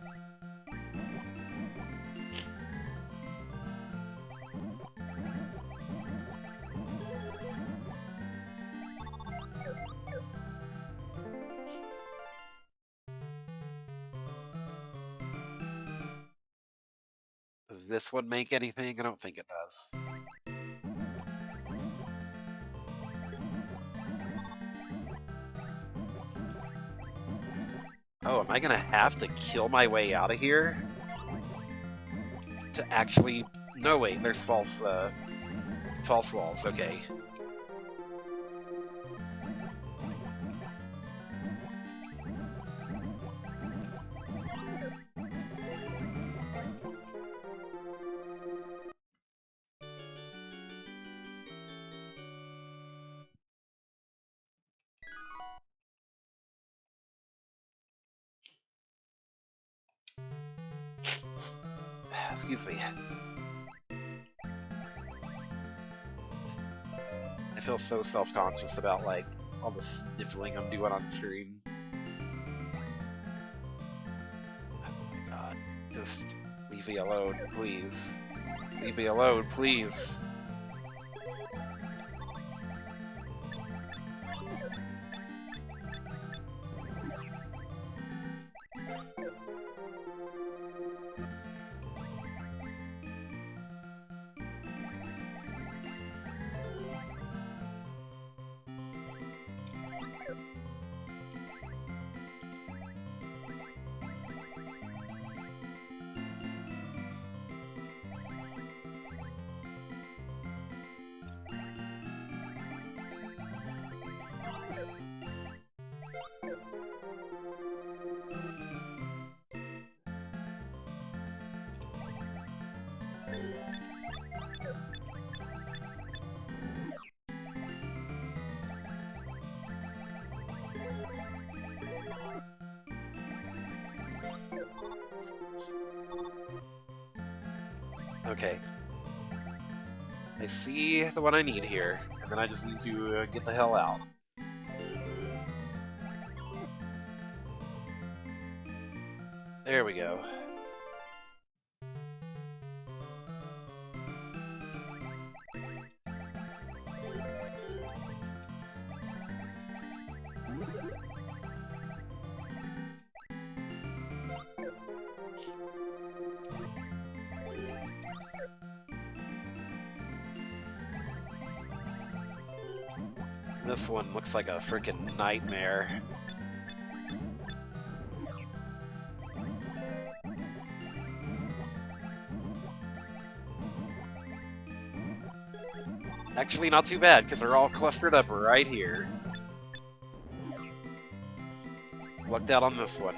Does this one make anything? I don't think it does. Oh, am I gonna have to kill my way out of here? To actually... No, wait, there's false walls, okay. Excuse me. I feel so self-conscious about, like, all the sniffling I'm doing on stream. Oh my god. Just leave me alone, please. Leave me alone, please. Okay. I see the one I need here, and then I just need to get the hell out. There we go. This one looks like a freaking nightmare. Actually, not too bad, because they're all clustered up right here. Lucked out on this one.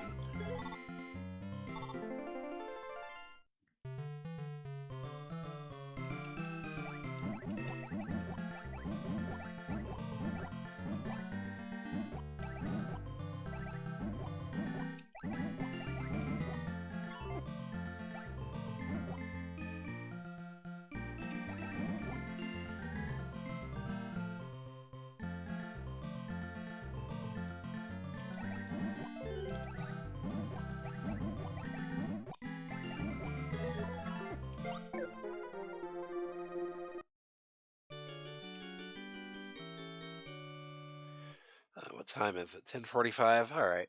time is it? 10:45. All right.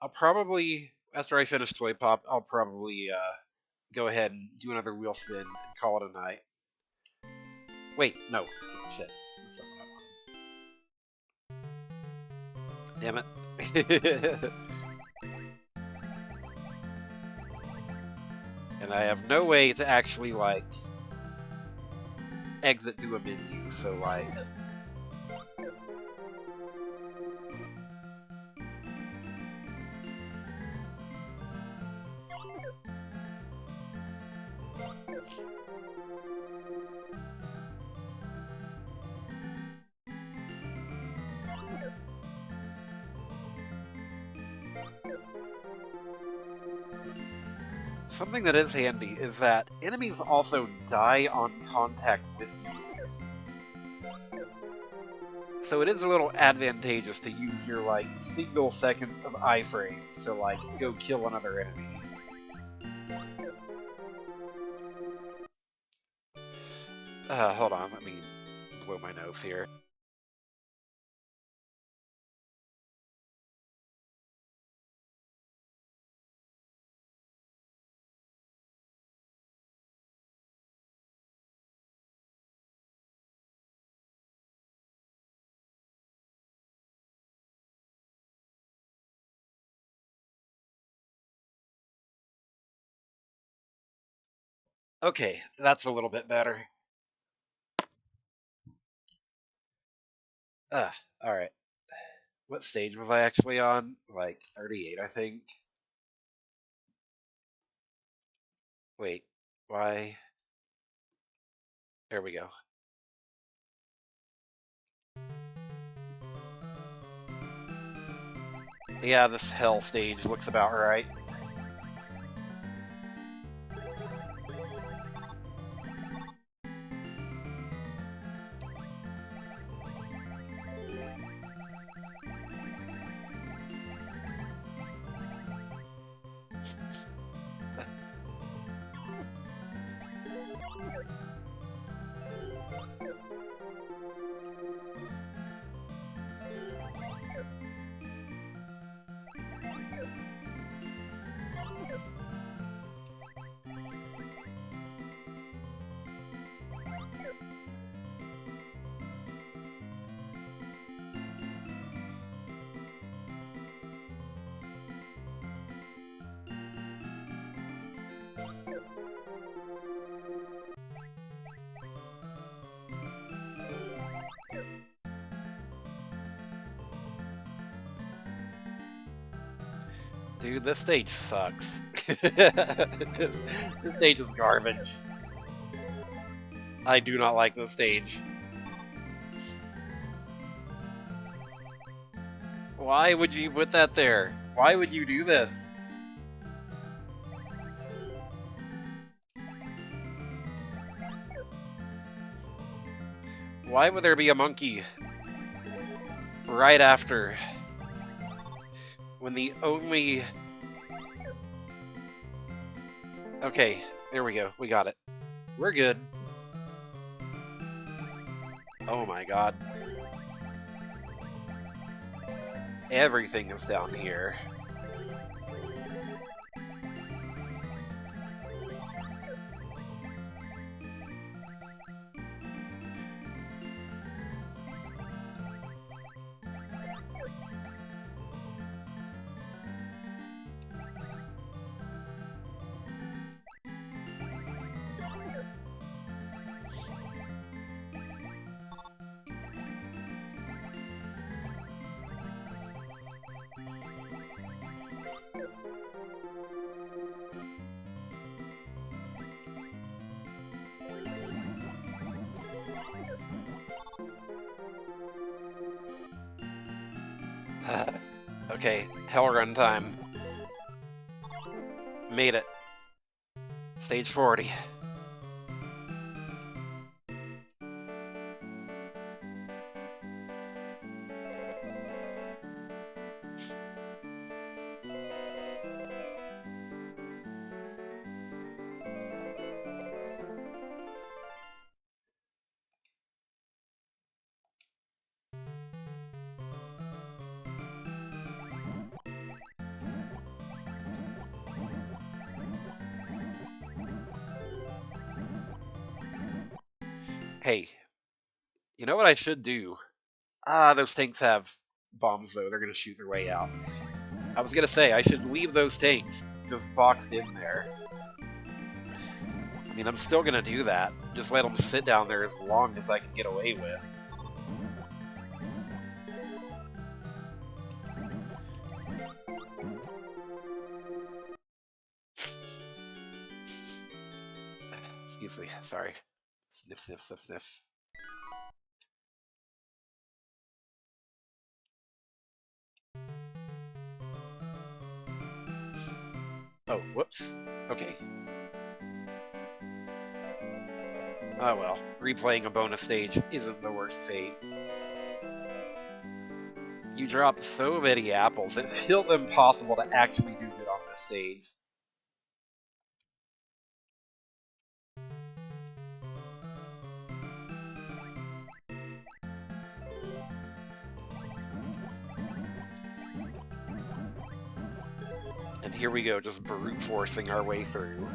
I'll probably after I finish Toy Pop, I'll probably go ahead and do another wheel spin and call it a night. Wait, no, shit. That's not what I wanted. Damn it. And I have no way to actually like exit to a menu, so like something that is handy is that enemies also die on contact with you. So it is a little advantageous to use your like single second of iframes to like go kill another enemy. Hold on, let me blow my nose here. Okay, that's a little bit better. Alright. What stage was I actually on? Like 38, I think. Wait, why? There we go. Yeah, this hell stage looks about right. Dude, this stage sucks. This stage is garbage. I do not like this stage. Why would you put that there? Why would you do this? Why would there be a monkey right after when the only... Okay, there we go. We got it. We're good. Oh my god. Everything is down here. Okay, hell run time. Made it. Stage 40. Hey, you know what I should do? Ah, those tanks have bombs, though. They're going to shoot their way out. I was going to say, I should leave those tanks just boxed in there. I mean, I'm still going to do that. Just let them sit down there as long as I can get away with. Excuse me, sorry. Sniff, sniff, sniff, sniff. Oh, whoops. Okay. Oh well, replaying a bonus stage isn't the worst fate. You drop so many apples, it feels impossible to actually do good on this stage. And here we go, just brute forcing our way through.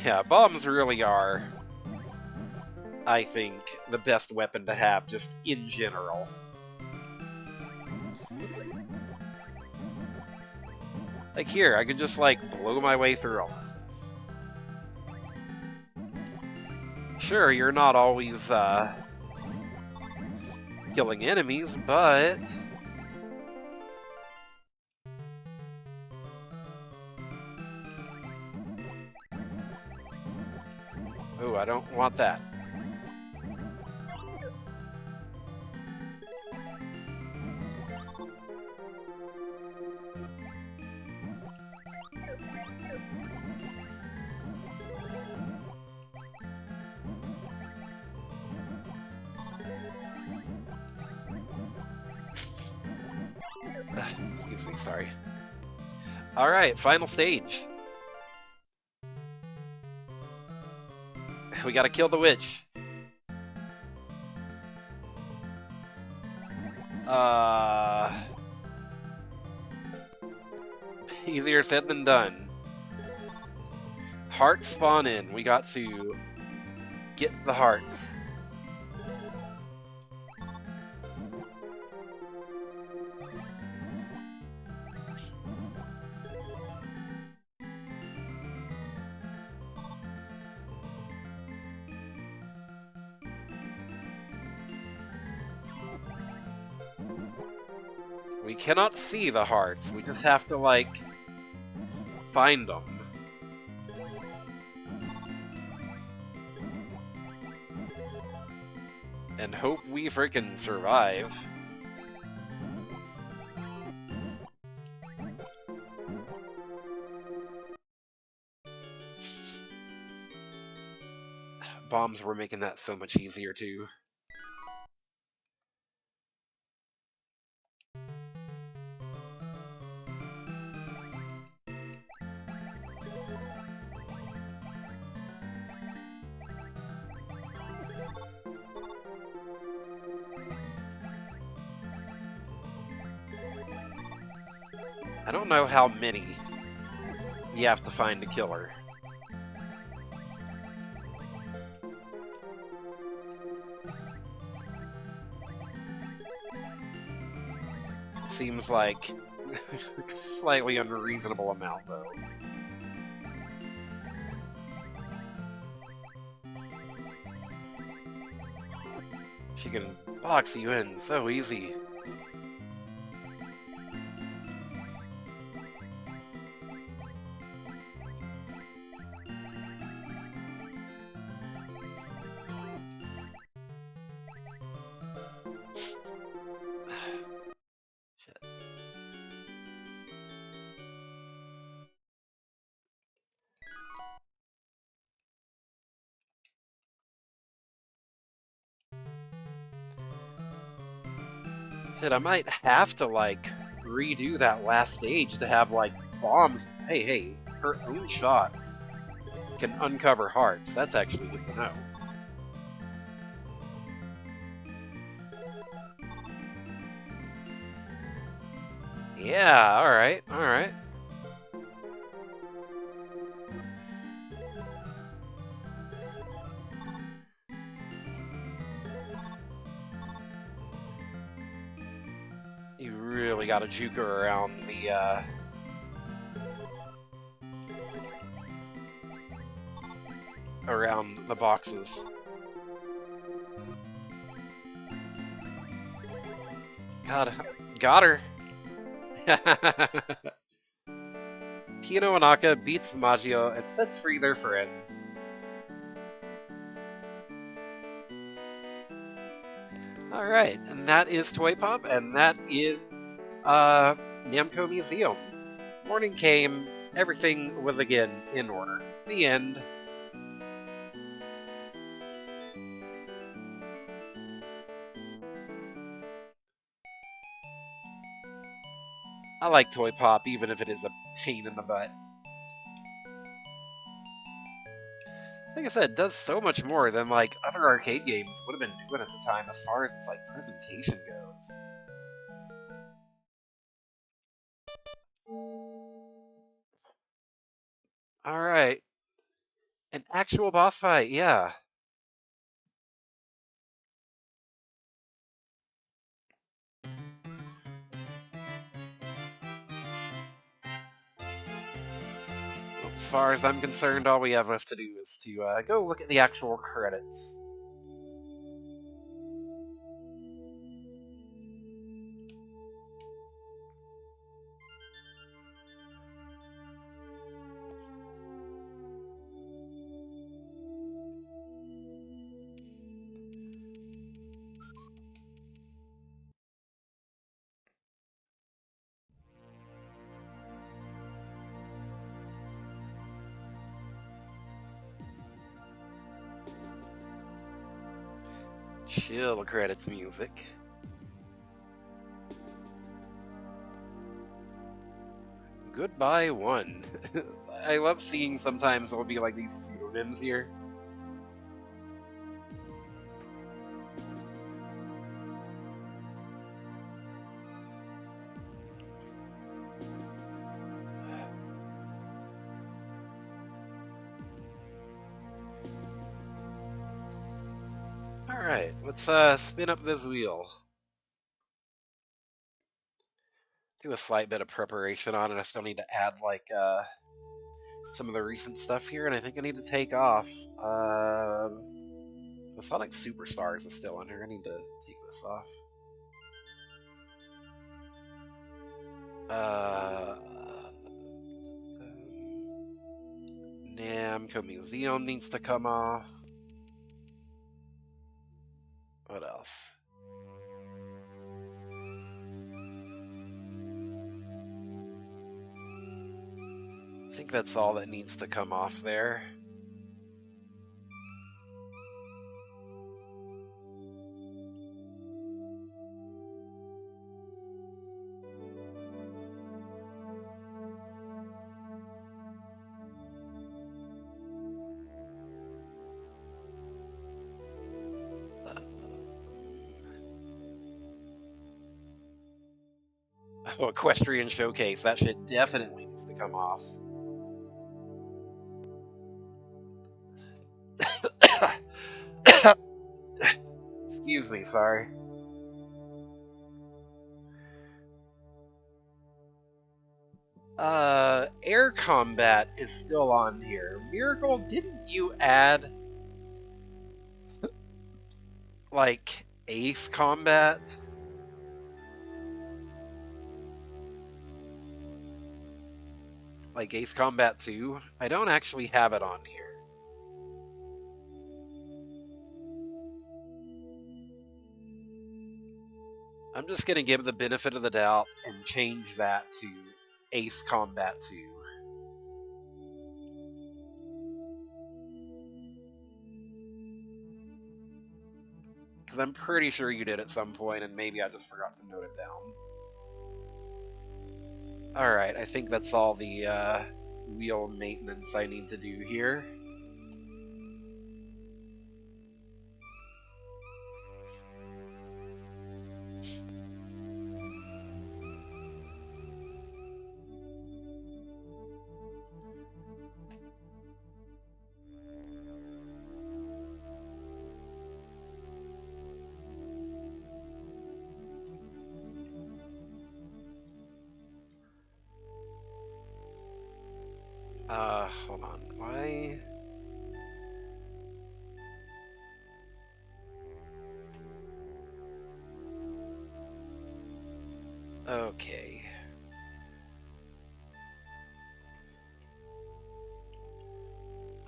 Yeah, bombs really are, I think, the best weapon to have, just in general. Like here, I could just, like, blow my way through all this stuff. Sure, you're not always, killing enemies, but... Oh, I don't want that. Excuse me, sorry. Alright, final stage. We gotta kill the witch. Easier said than done. Hearts spawn in. We got to get the hearts. We cannot see the hearts. We just have to, like, find them. And hope we freaking survive. Bombs were making that so much easier, too. I don't know how many you have to find to kill her. Seems like a slightly unreasonable amount, though. She can box you in so easy. Shit. Shit, I might have to, like, redo that last stage to have, like, bombs. Hey, her own shots can uncover hearts. That's actually good to know. Yeah, alright, alright. You really gotta juke her around the boxes. Got her. Hino Inaka beats Maggio and sets free their friends. Alright, and that is Toy Pop, and that is Namco Museum. Morning came, everything was again in order. The end. I like Toy Pop, even if it is a pain in the butt. Like I said, it does so much more than like other arcade games would have been doing at the time as far as like presentation goes. Alright. An actual boss fight, yeah. As far as I'm concerned, all we have left to do is to go look at the actual credits. Chill credits music. Goodbye, one. I love seeing sometimes there'll be like these pseudonyms here. Alright, let's spin up this wheel. Do a slight bit of preparation on it. I still need to add like some of the recent stuff here, and I think I need to take off. The Sonic Superstars is still on here. I need to take this off. Namco Museum needs to come off. What else? I think that's all that needs to come off there. Oh, Equestrian Showcase. That shit definitely needs to come off. Excuse me, sorry. Air combat is still on here. Miracle, didn't you add like ace combat? Like Ace Combat 2? I don't actually have it on here. I'm just gonna give it the benefit of the doubt and change that to Ace Combat 2. Because I'm pretty sure you did at some point, and maybe I just forgot to note it down. Alright, I think that's all the wheel maintenance I need to do here. Hold on. Why? Okay.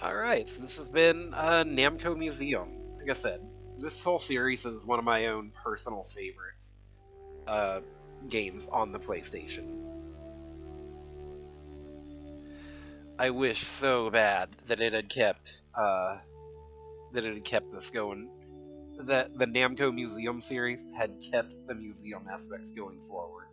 Alright, so this has been Namco Museum. Like I said, this whole series is one of my own personal favorites uh, games on the PlayStation. I wish so bad that it had kept this going. That the Namco Museum series had kept the museum aspects going forward.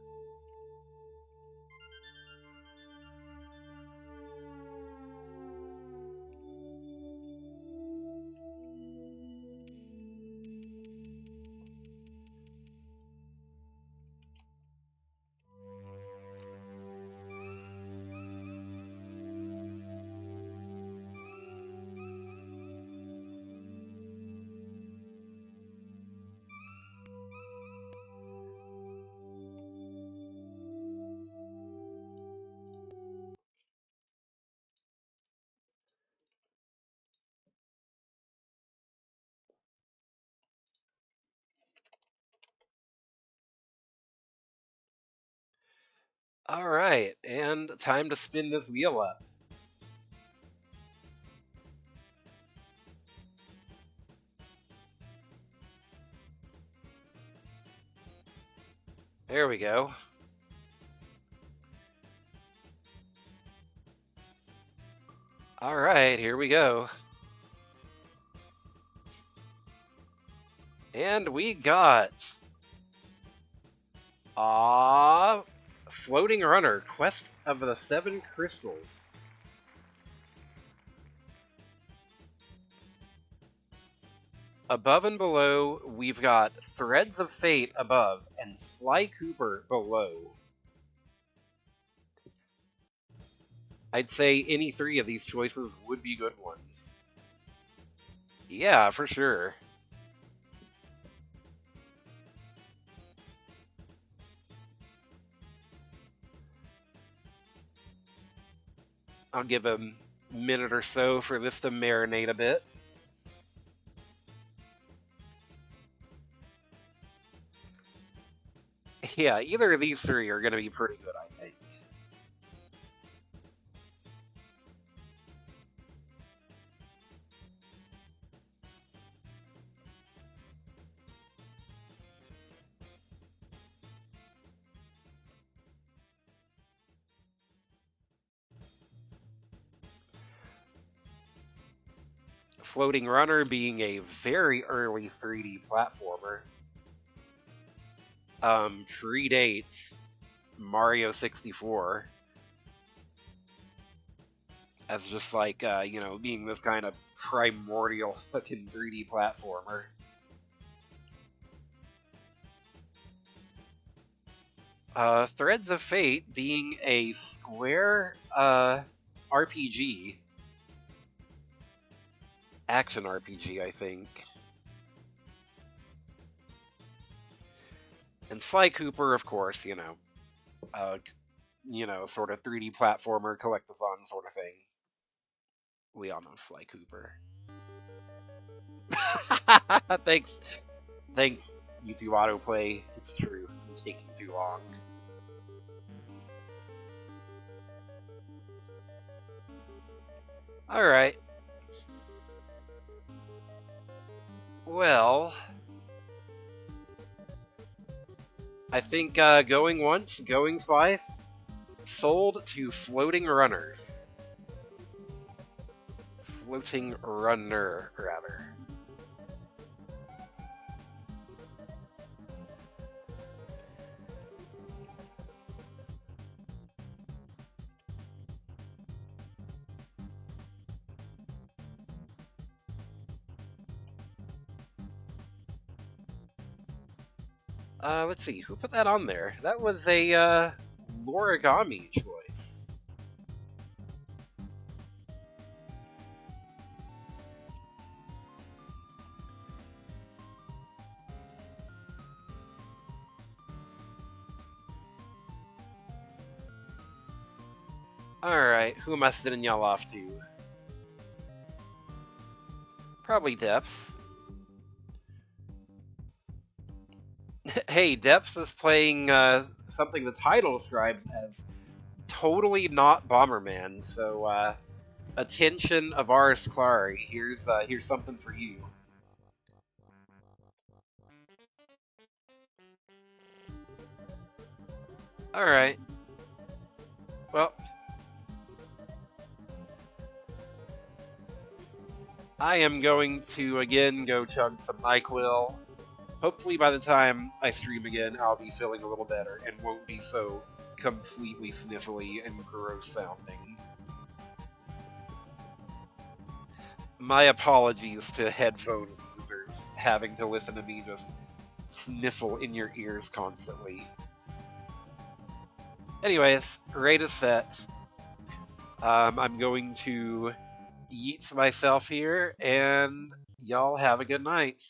Alright, and time to spin this wheel up. There we go. Alright, here we go. And we got Floating Runner, Quest of the Seven Crystals. Above and below, we've got Threads of Fate above and Sly Cooper below. I'd say any three of these choices would be good ones. Yeah, for sure. I'll give a minute or so for this to marinate a bit. Yeah, either of these three are going to be pretty good, I think. Floating Runner being a very early 3D platformer, predates Mario 64 as just like, being this kind of primordial fucking 3D platformer. Threads of Fate being a Square RPG, action RPG, I think. And Sly Cooper, of course, uh, sort of 3D platformer, collect-a-thon sort of thing. We all know Sly Cooper. Thanks, thanks, YouTube autoplay. It's true. I'm taking too long. All right. Well, I think going once, going twice. Sold to Floating Runners. Floating Runner, rather. Let's see, who put that on there? That was a Lorigami choice. Alright, who am I sending y'all off to? Probably Depths. Hey, Depths is playing something the title describes as totally not Bomberman, so attention Avaris Clary, here's something for you. Alright. Well, I am going to again go chug some NyQuil. Hopefully by the time I stream again, I'll be feeling a little better and won't be so completely sniffly and gross sounding. My apologies to headphones users having to listen to me just sniffle in your ears constantly. Anyways, raid is set. I'm going to yeet myself here, and y'all have a good night.